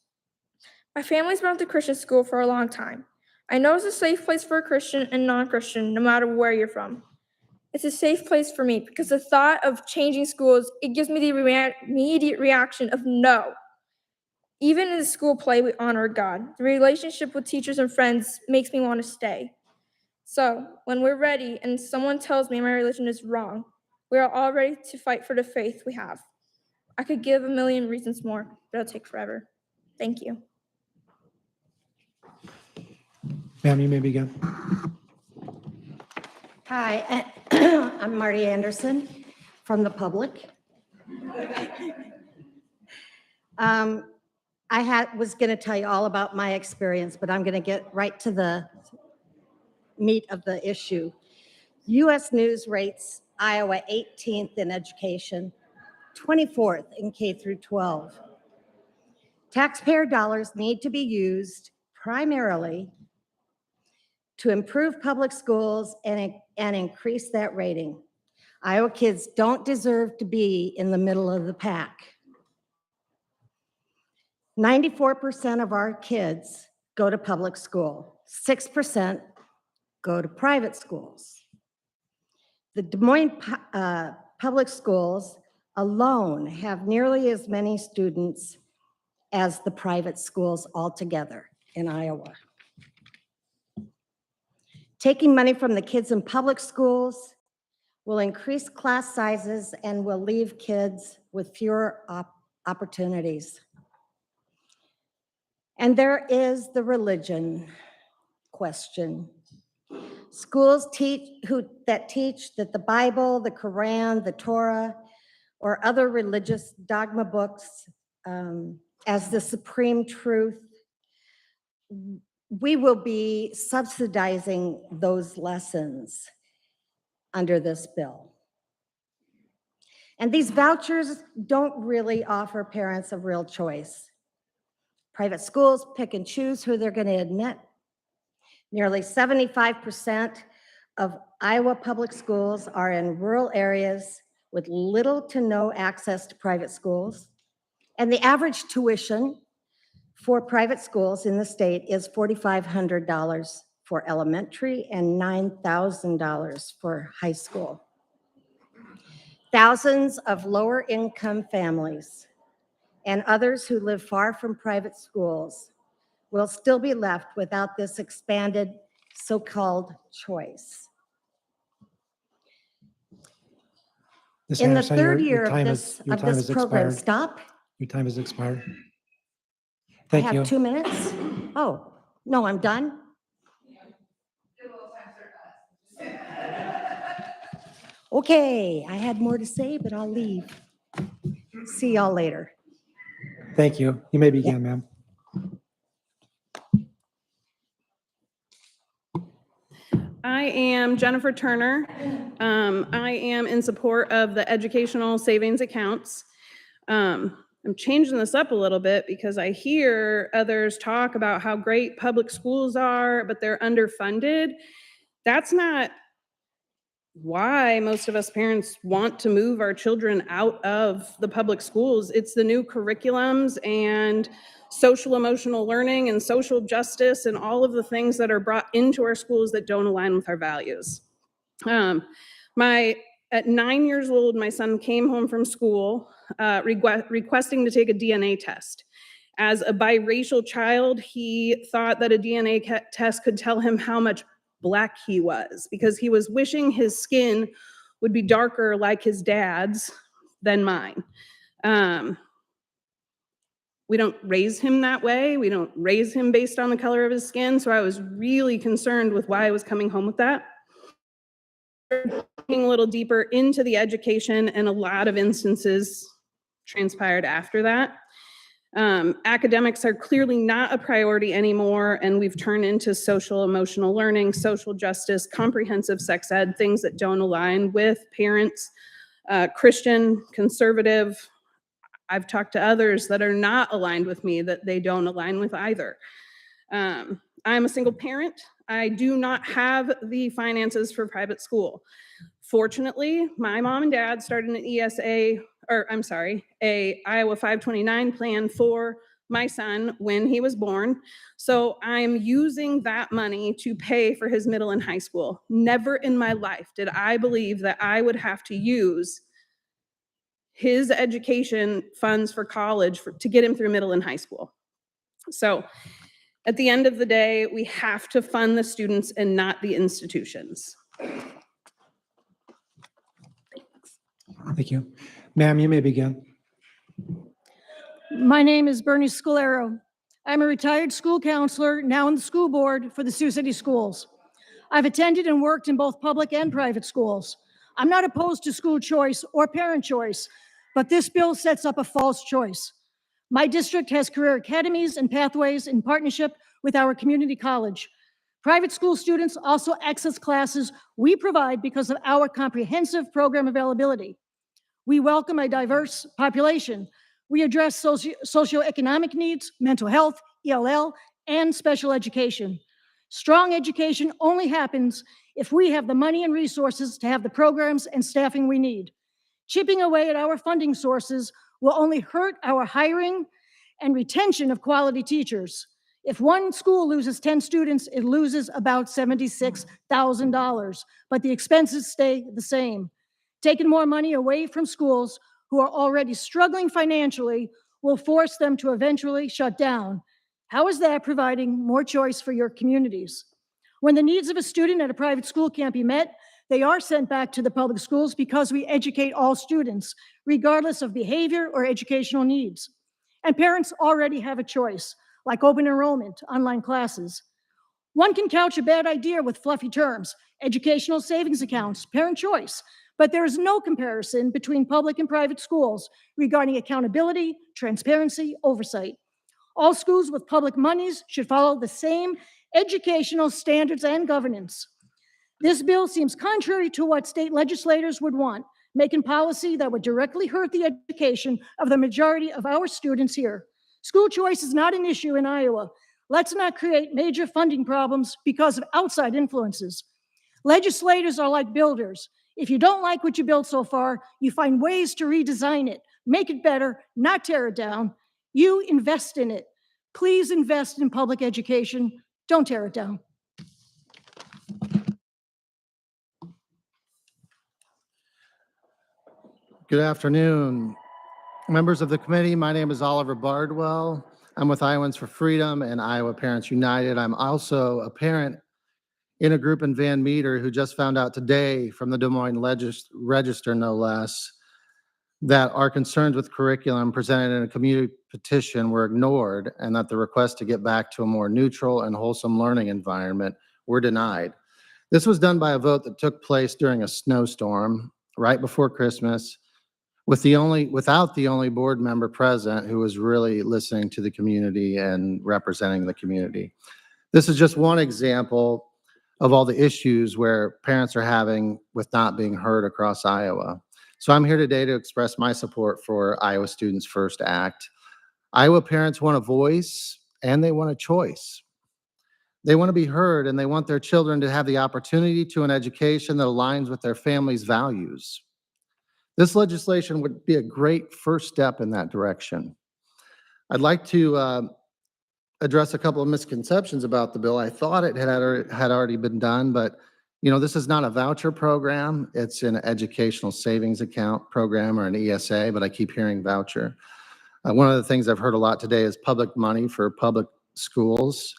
My family's been at the Christian school for a long time. I know it's a safe place for a Christian and non-Christian, no matter where you're from. It's a safe place for me because the thought of changing schools, it gives me the immediate reaction of no. Even in the school play, we honor God. The relationship with teachers and friends makes me want to stay. So, when we're ready and someone tells me my religion is wrong, we are all ready to fight for the faith we have. I could give a million reasons more, but it'll take forever. Thank you. Ma'am, you may begin. Hi, I'm Marty Anderson from the public. I was going to tell you all about my experience, but I'm going to get right to the meat of the issue. U.S. News rates Iowa 18th in education, 24th in K through 12. Taxpayer dollars need to be used primarily to improve public schools and increase that rating. Iowa kids don't deserve to be in the middle of the pack. 94% of our kids go to public school. 6% go to private schools. The Des Moines public schools alone have nearly as many students as the private schools altogether in Iowa. Taking money from the kids in public schools will increase class sizes and will leave kids with fewer opportunities. And there is the religion question. Schools that teach that the Bible, the Quran, the Torah, or other religious dogma books as the supreme truth, we will be subsidizing those lessons under this bill. And these vouchers don't really offer parents a real choice. Private schools pick and choose who they're going to admit. Nearly 75% of Iowa public schools are in rural areas with little to no access to private schools. And the average tuition for private schools in the state is $4,500 for elementary and $9,000 for high school. Thousands of lower income families and others who live far from private schools will still be left without this expanded so-called choice. Ms. In the Anderson, third your year time of is- this, your of time this has program, expired. stop. Your time has expired. I Thank have you. 2 minutes. Oh, no, I'm done. Okay, I had more to say, but I'll leave. See y'all later. Thank you. You may begin, ma'am. I am Jennifer Turner. I am in support of the educational savings accounts. I'm changing this up a little bit because I hear others talk about how great public schools are, but they're underfunded. That's not why most of us parents want to move our children out of the public schools. It's the new curriculums and social emotional learning and social justice and all of the things that are brought into our schools that don't align with our values. At 9 years old, my son came home from school requesting to take a DNA test. As a biracial child, he thought that a DNA test could tell him how much Black he was, because he was wishing his skin would be darker like his dad's than mine. We don't raise him that way. We don't raise him based on the color of his skin. So I was really concerned with why I was coming home with that. Looking a little deeper into the education, and a lot of instances transpired after that. Academics are clearly not a priority anymore, and we've turned into social emotional learning, social justice, comprehensive sex ed, things that don't align with parents, Christian, conservative. I've talked to others that are not aligned with me that they don't align with either. I'm a single parent. I do not have the finances for private school. Fortunately, my mom and dad started an a Iowa 529 plan for my son when he was born. So I'm using that money to pay for his middle and high school. Never in my life did I believe that I would have to use his education funds for college to get him through middle and high school. So at the end of the day, we have to fund the students and not the institutions. Thank you. Ma'am, you may begin. My name is Bernie Scalero. I'm a retired school counselor, now in the school board for the Sioux City Schools. I've attended and worked in both public and private schools. I'm not opposed to school choice or parent choice, but this bill sets up a false choice. My district has career academies and pathways in partnership with our community college. Private school students also access classes we provide because of our comprehensive program availability. We welcome a diverse population. We address socioeconomic needs, mental health, ELL, and special education. Strong education only happens if we have the money and resources to have the programs and staffing we need. Chipping away at our funding sources will only hurt our hiring and retention of quality teachers. If one school loses 10 students, it loses about $76,000, but the expenses stay the same. Taking more money away from schools who are already struggling financially will force them to eventually shut down. How is that providing more choice for your communities? When the needs of a student at a private school can't be met, they are sent back to the public schools because we educate all students, regardless of behavior or educational needs. And parents already have a choice, like open enrollment, online classes. One can couch a bad idea with fluffy terms, educational savings accounts, parent choice, but there is no comparison between public and private schools regarding accountability, transparency, oversight. All schools with public monies should follow the same educational standards and governance. This bill seems contrary to what state legislators would want, making policy that would directly hurt the education of the majority of our students here. School choice is not an issue in Iowa. Let's not create major funding problems because of outside influences. Legislators are like builders. If you don't like what you built so far, you find ways to redesign it, make it better, not tear it down. You invest in it. Please invest in public education. Don't tear it down. Good afternoon. Members of the committee, my name is Oliver Bardwell. I'm with Iowans for Freedom and Iowa Parents United. I'm also a parent in a group in Van Meter who just found out today from the Des Moines Register, no less, that our concerns with curriculum presented in a community petition were ignored and that the request to get back to a more neutral and wholesome learning environment were denied. This was done by a vote that took place during a snowstorm right before Christmas without the only board member present who was really listening to the community and representing the community. This is just one example of all the issues where parents are having with not being heard across Iowa. So I'm here today to express my support for Iowa Students First Act. Iowa parents want a voice and they want a choice. They want to be heard and they want their children to have the opportunity to an education that aligns with their family's values. This legislation would be a great first step in that direction. I'd like to address a couple of misconceptions about the bill. I thought it had already been done, but this is not a voucher program. It's an educational savings account program or an ESA, but I keep hearing voucher. One of the things I've heard a lot today is public money for public schools.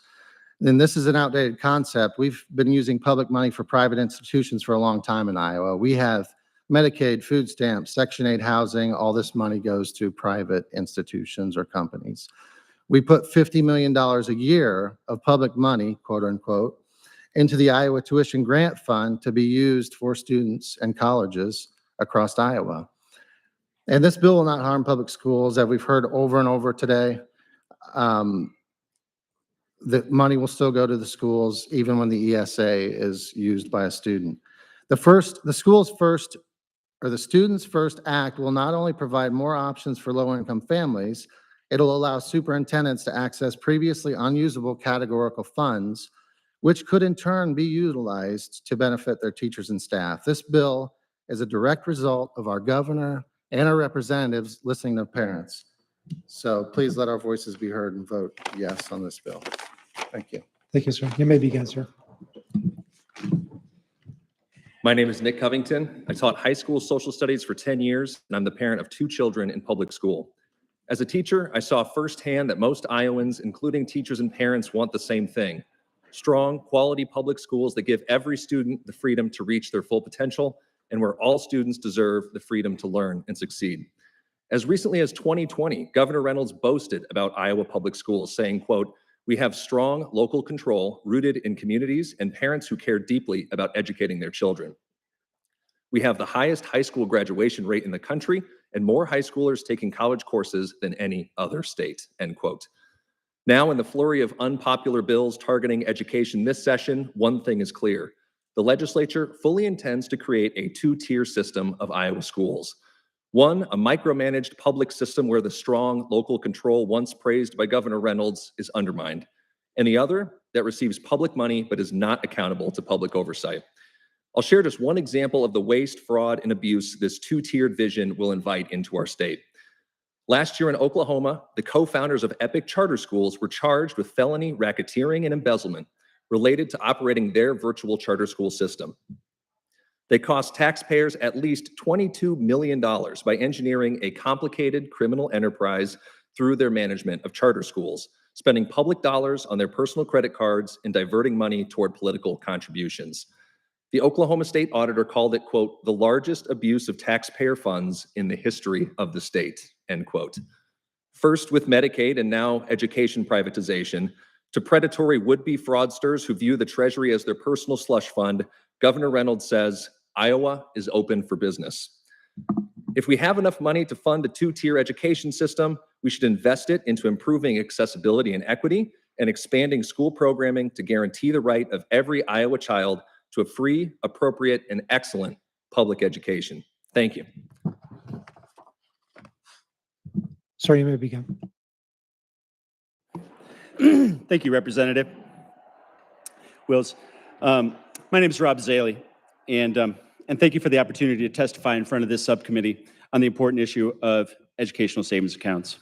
And this is an outdated concept. We've been using public money for private institutions for a long time in Iowa. We have Medicaid, food stamps, Section 8 housing. All this money goes to private institutions or companies. We put $50 million a year of public money, quote unquote, into the Iowa Tuition Grant Fund to be used for students and colleges across Iowa. And this bill will not harm public schools, as we've heard over and over today. The money will still go to the schools even when the ESA is used by a student. The Students First Act will not only provide more options for low-income families, it'll allow superintendents to access previously unusable categorical funds, which could in turn be utilized to benefit their teachers and staff. This bill is a direct result of our governor and our representatives listening to parents. So please let our voices be heard and vote yes on this bill. Thank you. Thank you, sir. You may begin, sir. My name is Nick Covington. I taught high school social studies for 10 years, and I'm the parent of 2 children in public school. As a teacher, I saw firsthand that most Iowans, including teachers and parents, want the same thing: strong, quality public schools that give every student the freedom to reach their full potential and where all students deserve the freedom to learn and succeed. As recently as 2020, Governor Reynolds boasted about Iowa public schools, saying, quote, "We have strong local control rooted in communities and parents who care deeply about educating their children. We have the highest high school graduation rate in the country and more high schoolers taking college courses than any other state," end quote. Now, in the flurry of unpopular bills targeting education this session, one thing is clear. The legislature fully intends to create a 2-tier system of Iowa schools. One, a micromanaged public system where the strong local control once praised by Governor Reynolds is undermined. And the other, that receives public money but is not accountable to public oversight. I'll share just one example of the waste, fraud, and abuse this 2-tiered vision will invite into our state. Last year in Oklahoma, the co-founders of Epic Charter Schools were charged with felony racketeering and embezzlement related to operating their virtual charter school system. They cost taxpayers at least $22 million by engineering a complicated criminal enterprise through their management of charter schools, spending public dollars on their personal credit cards and diverting money toward political contributions. The Oklahoma State Auditor called it, quote, "the largest abuse of taxpayer funds in the history of the state," end quote. First with Medicaid and now education privatization, to predatory would-be fraudsters who view the Treasury as their personal slush fund, Governor Reynolds says, Iowa is open for business. If we have enough money to fund a 2-tier education system, we should invest it into improving accessibility and equity and expanding school programming to guarantee the right of every Iowa child to a free, appropriate, and excellent public education. Thank you. Sir, you may begin. Thank you, Representative Wills. My name is Rob Zaley, and thank you for the opportunity to testify in front of this subcommittee on the important issue of educational savings accounts.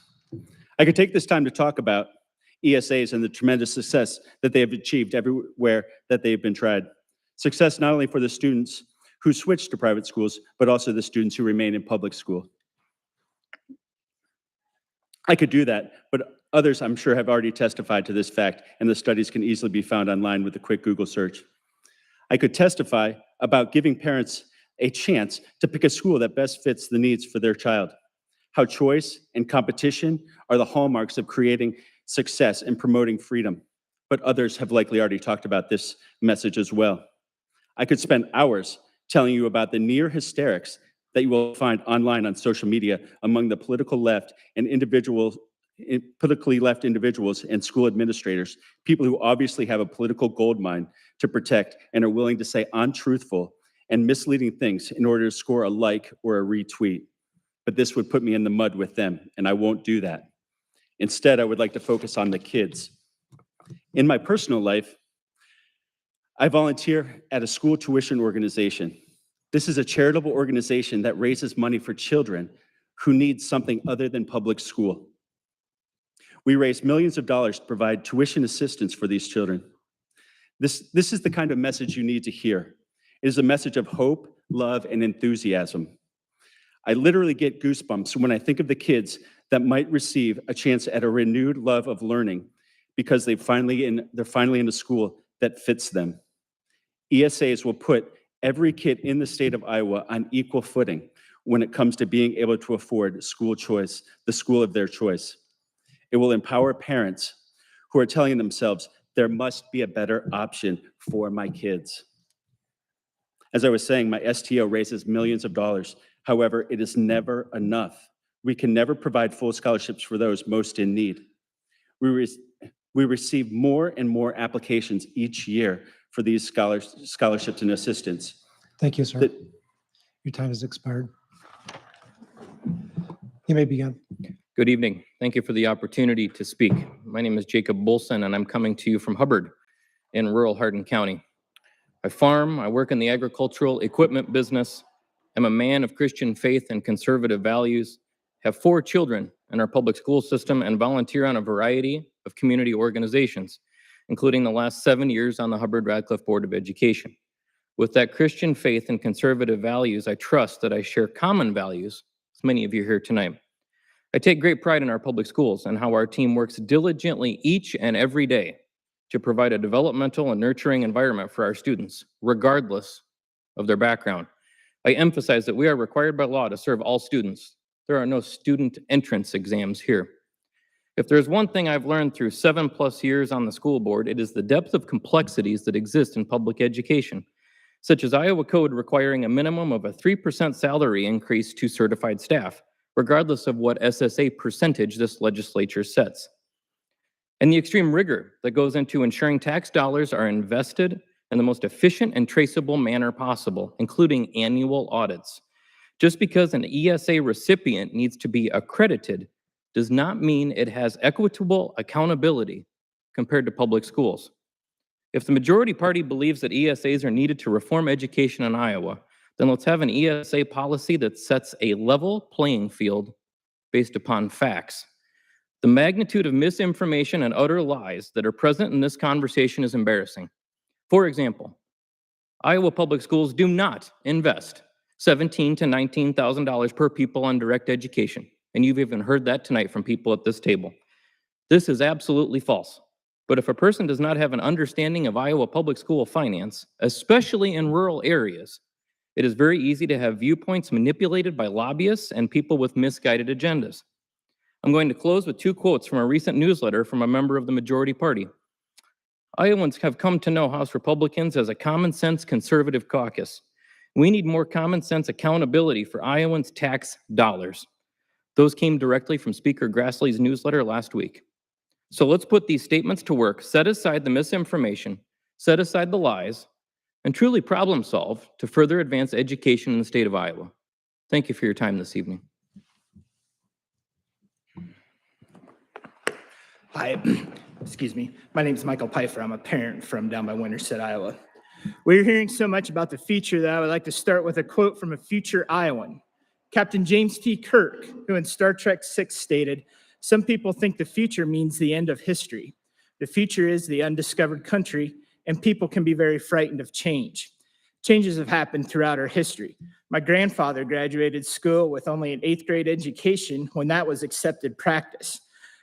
I could take this time to talk about ESAs and the tremendous success that they have achieved everywhere that they've been tried. Success not only for the students who switch to private schools, but also the students who remain in public school. I could do that, but others I'm sure have already testified to this fact, and the studies can easily be found online with a quick Google search. I could testify about giving parents a chance to pick a school that best fits the needs for their child, how choice and competition are the hallmarks of creating success and promoting freedom. But others have likely already talked about this message as well. I could spend hours telling you about the near hysterics that you will find online on social media among the politically left individuals and school administrators, people who obviously have a political goldmine to protect and are willing to say untruthful and misleading things in order to score a like or a retweet. But this would put me in the mud with them, and I won't do that. Instead, I would like to focus on the kids. In my personal life, I volunteer at a school tuition organization. This is a charitable organization that raises money for children who need something other than public school. We raise millions of dollars to provide tuition assistance for these children. This is the kind of message you need to hear. It is a message of hope, love, and enthusiasm. I literally get goosebumps when I think of the kids that might receive a chance at a renewed love of learning because they're finally in a school that fits them. ESAs will put every kid in the state of Iowa on equal footing when it comes to being able to afford school choice, the school of their choice. It will empower parents who are telling themselves, there must be a better option for my kids. As I was saying, my STO raises millions of dollars. However, it is never enough. We can never provide full scholarships for those most in need. We receive more and more applications each year for these scholarships and assistance. Thank you, sir. Your time has expired. You may begin. Good evening. Thank you for the opportunity to speak. My name is Jacob Bolson, and I'm coming to you from Hubbard in rural Hardin County. I farm, I work in the agricultural equipment business. I'm a man of Christian faith and conservative values, have 4 children in our public school system, and volunteer on a variety of community organizations, including the last 7 years on the Hubbard-Radcliffe Board of Education. With that Christian faith and conservative values, I trust that I share common values with many of you here tonight. I take great pride in our public schools and how our team works diligently each and every day to provide a developmental and nurturing environment for our students, regardless of their background. I emphasize that we are required by law to serve all students. There are no student entrance exams here. If there's one thing I've learned through 7+ years on the school board, it is the depth of complexities that exist in public education, such as Iowa code requiring a minimum of a 3% salary increase to certified staff, regardless of what SSA percentage this legislature sets. And the extreme rigor that goes into ensuring tax dollars are invested in the most efficient and traceable manner possible, including annual audits. Just because an ESA recipient needs to be accredited does not mean it has equitable accountability compared to public schools. If the majority party believes that ESAs are needed to reform education in Iowa, then let's have an ESA policy that sets a level playing field based upon facts. The magnitude of misinformation and utter lies that are present in this conversation is embarrassing. For example, Iowa public schools do not invest $17,000 to $19,000 per pupil on direct education, and you've even heard that tonight from people at this table. This is absolutely false. But if a person does not have an understanding of Iowa public school finance, especially in rural areas, it is very easy to have viewpoints manipulated by lobbyists and people with misguided agendas. I'm going to close with 2 quotes from a recent newsletter from a member of the majority party. Iowans have come to know House Republicans as a common sense conservative caucus. We need more common sense accountability for Iowans' tax dollars. Those came directly from Speaker Grassley's newsletter last week. So let's put these statements to work, set aside the misinformation, set aside the lies, and truly problem solve to further advance education in the state of Iowa. Thank you for your time this evening. Hi, excuse me. My name is Michael Pfeiffer. I'm a parent from down by Winterset, Iowa. We're hearing so much about the future that I would like to start with a quote from a future Iowan. Captain James T. Kirk, who in Star Trek VI stated, "Some people think the future means the end of history. The future is the undiscovered country, and people can be very frightened of change. Changes have happened throughout our history. My grandfather graduated school with only an 8th grade education when that was accepted practice.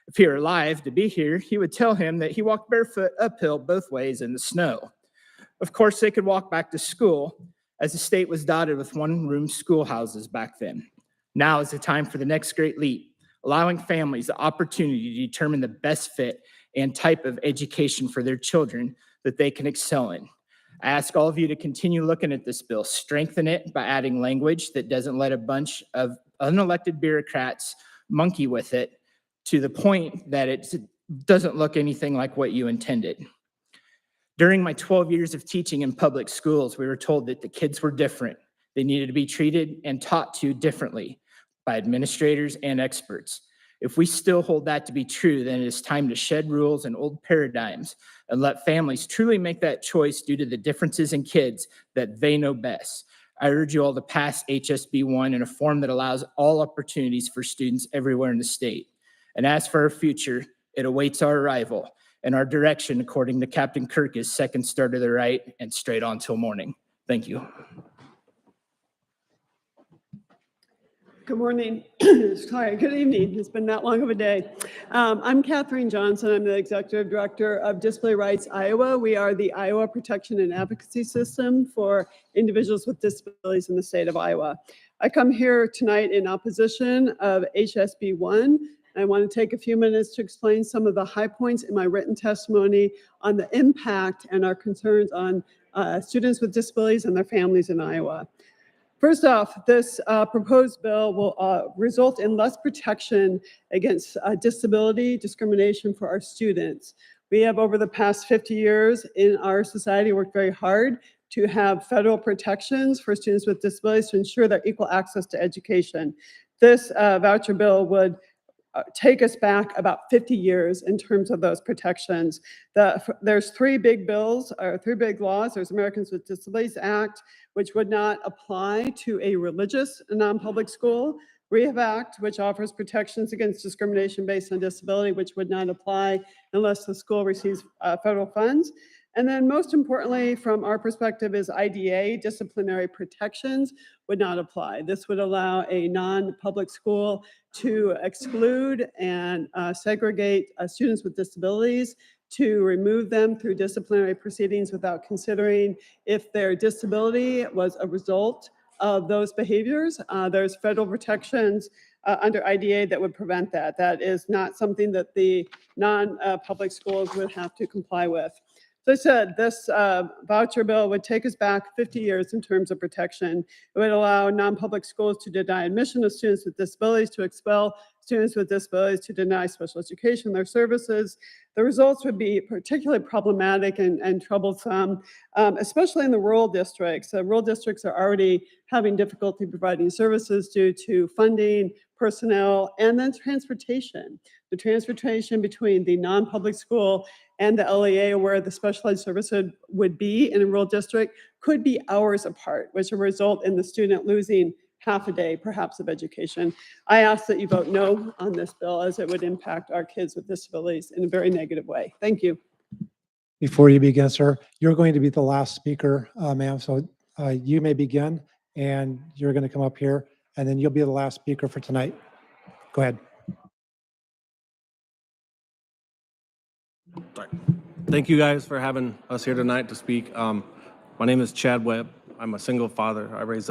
If he were alive to be here, he would tell him that he walked barefoot uphill both ways in the snow. Of course, they could walk back to school, as the state was dotted with one-room schoolhouses back then. Now is the time for the next great leap, allowing families the opportunity to determine the best fit and type of education for their children that they can excel in. I ask all of you to continue looking at this bill, strengthen it by adding language that doesn't let a bunch of unelected bureaucrats monkey with it to the point that it doesn't look anything like what you intended. During my 12 years of teaching in public schools, we were told that the kids were different. They needed to be treated and taught to differently by administrators and experts. If we still hold that to be true, then it is time to shed rules and old paradigms and let families truly make that choice due to the differences in kids that they know best. I urge you all to pass HSB 1 in a form that allows all opportunities for students everywhere in the state. And as for our future, it awaits our arrival, and our direction, according to Captain Kirk, is second star to the right and straight on till morning. Thank you. Good morning. Sorry, good evening. It's been that long of a day. I'm Catherine Johnson. I'm the Executive Director of Disability Rights Iowa. We are the Iowa Protection and Advocacy System for individuals with disabilities in the state of Iowa. I come here tonight in opposition of HSB 1. I want to take a few minutes to explain some of the high points in my written testimony on the impact and our concerns on students with disabilities and their families in Iowa. First off, this proposed bill will result in less protection against disability discrimination for our students. We have, over the past 50 years in our society, worked very hard to have federal protections for students with disabilities to ensure their equal access to education. This voucher bill would take us back about 50 years in terms of those protections. There's three big bills, or three big laws. There's Americans with Disabilities Act, which would not apply to a religious non-public school. Rehab Act, which offers protections against discrimination based on disability, which would not apply unless the school receives federal funds. And then most importantly, from our perspective, is IDA, disciplinary protections, would not apply. This would allow a non-public school to exclude and segregate students with disabilities, to remove them through disciplinary proceedings without considering if their disability was a result of those behaviors. There's federal protections under IDA that would prevent that. That is not something that the non-public schools would have to comply with. So I said, this voucher bill would take us back 50 years in terms of protection. It would allow non-public schools to deny admission of students with disabilities, to expel students with disabilities, to deny special education their services. The results would be particularly problematic and troublesome, especially in the rural districts. Rural districts are already having difficulty providing services due to funding, personnel, and then transportation. The transportation between the non-public school and the LEA, where the specialized service would be in a rural district, could be hours apart, which will result in the student losing half a day, perhaps, of education. I ask that you vote no on this bill, as it would impact our kids with disabilities in a very negative way. Thank you. Before you begin, sir, you're going to be the last speaker, ma'am. So you may begin, and you're going to come up here, and then you'll be the last speaker for tonight. Go ahead. Thank you guys for having us here tonight to speak. My name is Chad Webb. I'm a single father. I raise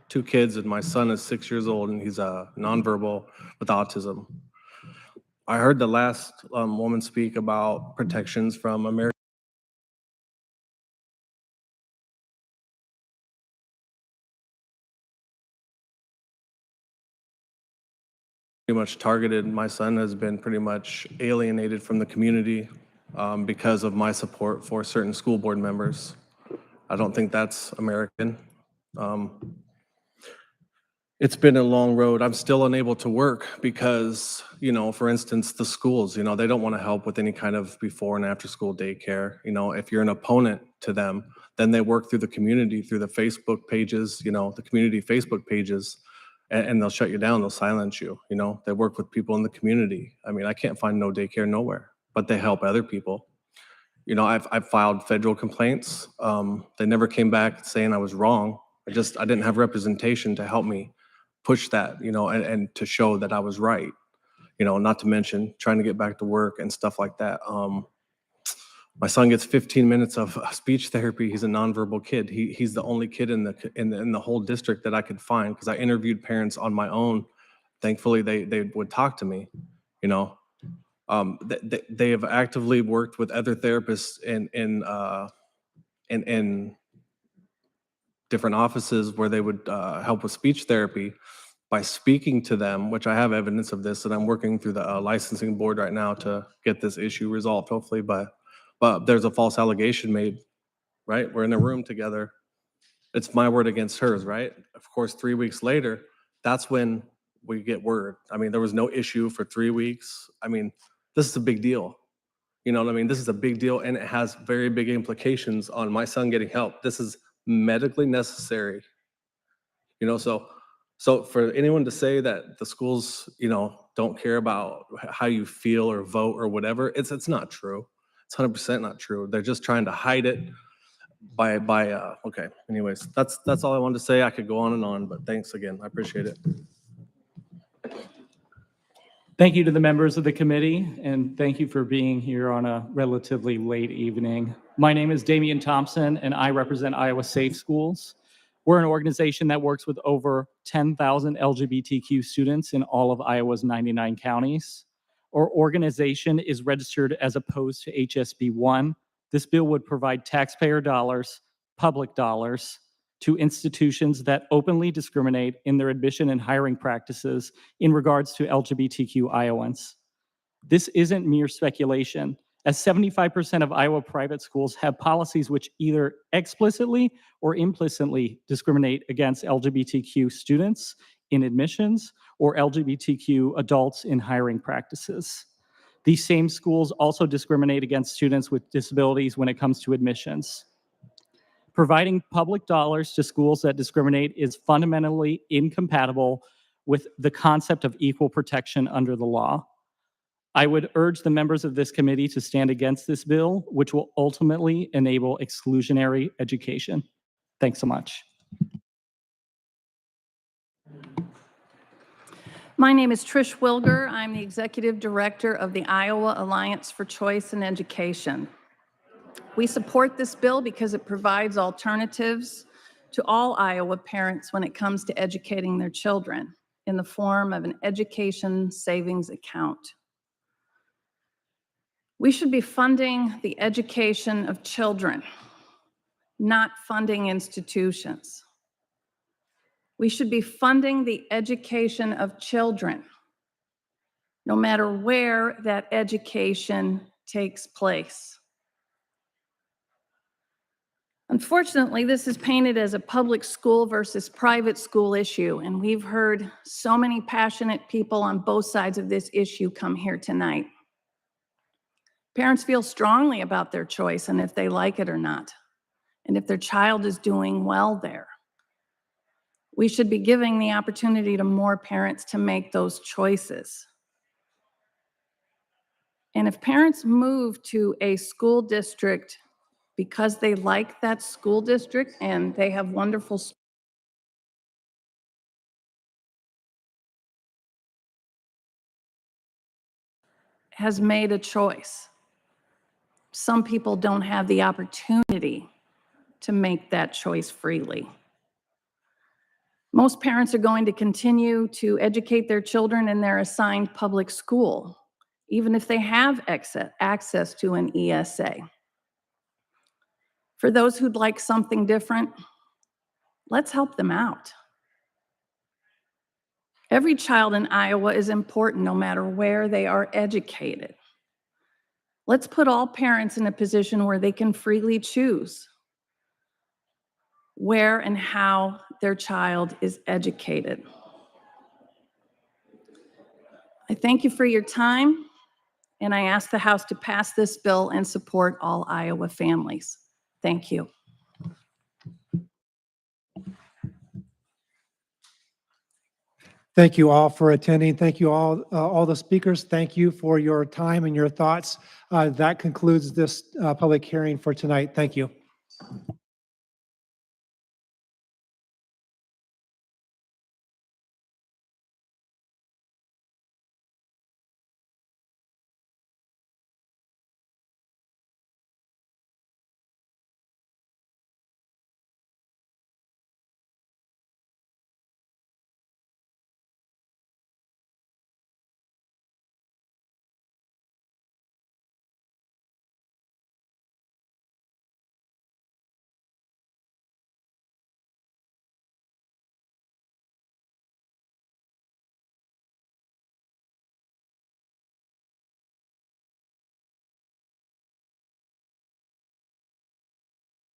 two kids, and my son is 6 years old, and he's nonverbal with autism. I heard the last woman speak about protections from American. Pretty much targeted. My son has been pretty much alienated from the community because of my support for certain school board members. I don't think that's American. It's been a long road. I'm still unable to work because, you know, for instance, the schools, you know, they don't want to help with any kind of before and after school daycare. You know, if you're an opponent to them, then they work through the community, through the Facebook pages, you know, the community Facebook pages, and they'll shut you down, they'll silence you. You know, they work with people in the community. I mean, I can't find no daycare nowhere, but they help other people. You know, I've filed federal complaints. They never came back saying I was wrong. I didn't have representation to help me push that, and to show that I was right, not to mention trying to get back to work and stuff like that. My son gets 15 minutes of speech therapy. He's a nonverbal kid. He's the only kid in the whole district that I could find, because I interviewed parents on my own. Thankfully, they would talk to me. They have actively worked with other therapists in different offices where they would help with speech therapy by speaking to them, which I have evidence of this, and I'm working through the licensing board right now to get this issue resolved, hopefully. But there's a false allegation made, right? We're in a room together. It's my word against hers, right? Of course, 3 weeks later, that's when we get word. I mean, there was no issue for 3 weeks. I mean, this is a big deal. You know what I mean? This is a big deal, and it has very big implications on my son getting help. This is medically necessary. So for anyone to say that the schools, don't care about how you feel or vote or whatever, it's not true. It's 100% not true. They're just trying to hide it okay. Anyways, that's all I wanted to say. I could go on and on, but thanks again. I appreciate it. Thank you to the members of the committee, and thank you for being here on a relatively late evening. My name is Damian Thompson, and I represent Iowa Safe Schools. We're an organization that works with over 10,000 LGBTQ students in all of Iowa's 99 counties. Our organization is registered as opposed to HSB 1. This bill would provide taxpayer dollars, public dollars, to institutions that openly discriminate in their admission and hiring practices in regards to LGBTQ Iowans. This isn't mere speculation, as 75% of Iowa private schools have policies which either explicitly or implicitly discriminate against LGBTQ students in admissions or LGBTQ adults in hiring practices. These same schools also discriminate against students with disabilities when it comes to admissions. Providing public dollars to schools that discriminate is fundamentally incompatible with the concept of equal protection under the law. I would urge the members of this committee to stand against this bill, which will ultimately enable exclusionary education. Thanks so much. My name is Trish Wilger. I'm the Executive Director of the Iowa Alliance for Choice in Education. We support this bill because it provides alternatives to all Iowa parents when it comes to educating their children in the form of an education savings account. We should be funding the education of children, not funding institutions. We should be funding the education of children, no matter where that education takes place. Unfortunately, this is painted as a public school versus private school issue, and we've heard so many passionate people on both sides of this issue come here tonight. Parents feel strongly about their choice and if they like it or not, and if their child is doing well there. We should be giving the opportunity to more parents to make those choices. And if parents move to a school district because they like that school district and they have wonderful has made a choice. Some people don't have the opportunity to make that choice freely. Most parents are going to continue to educate their children in their assigned public school, even if they have access to an ESA. For those who'd like something different, let's help them out. Every child in Iowa is important no matter where they are educated. Let's put all parents in a position where they can freely choose where and how their child is educated. I thank you for your time, and I ask the House to pass this bill and support all Iowa families. Thank you. Thank you all for attending. Thank you all the speakers. Thank you for your time and your thoughts. That concludes this public hearing for tonight. Thank you.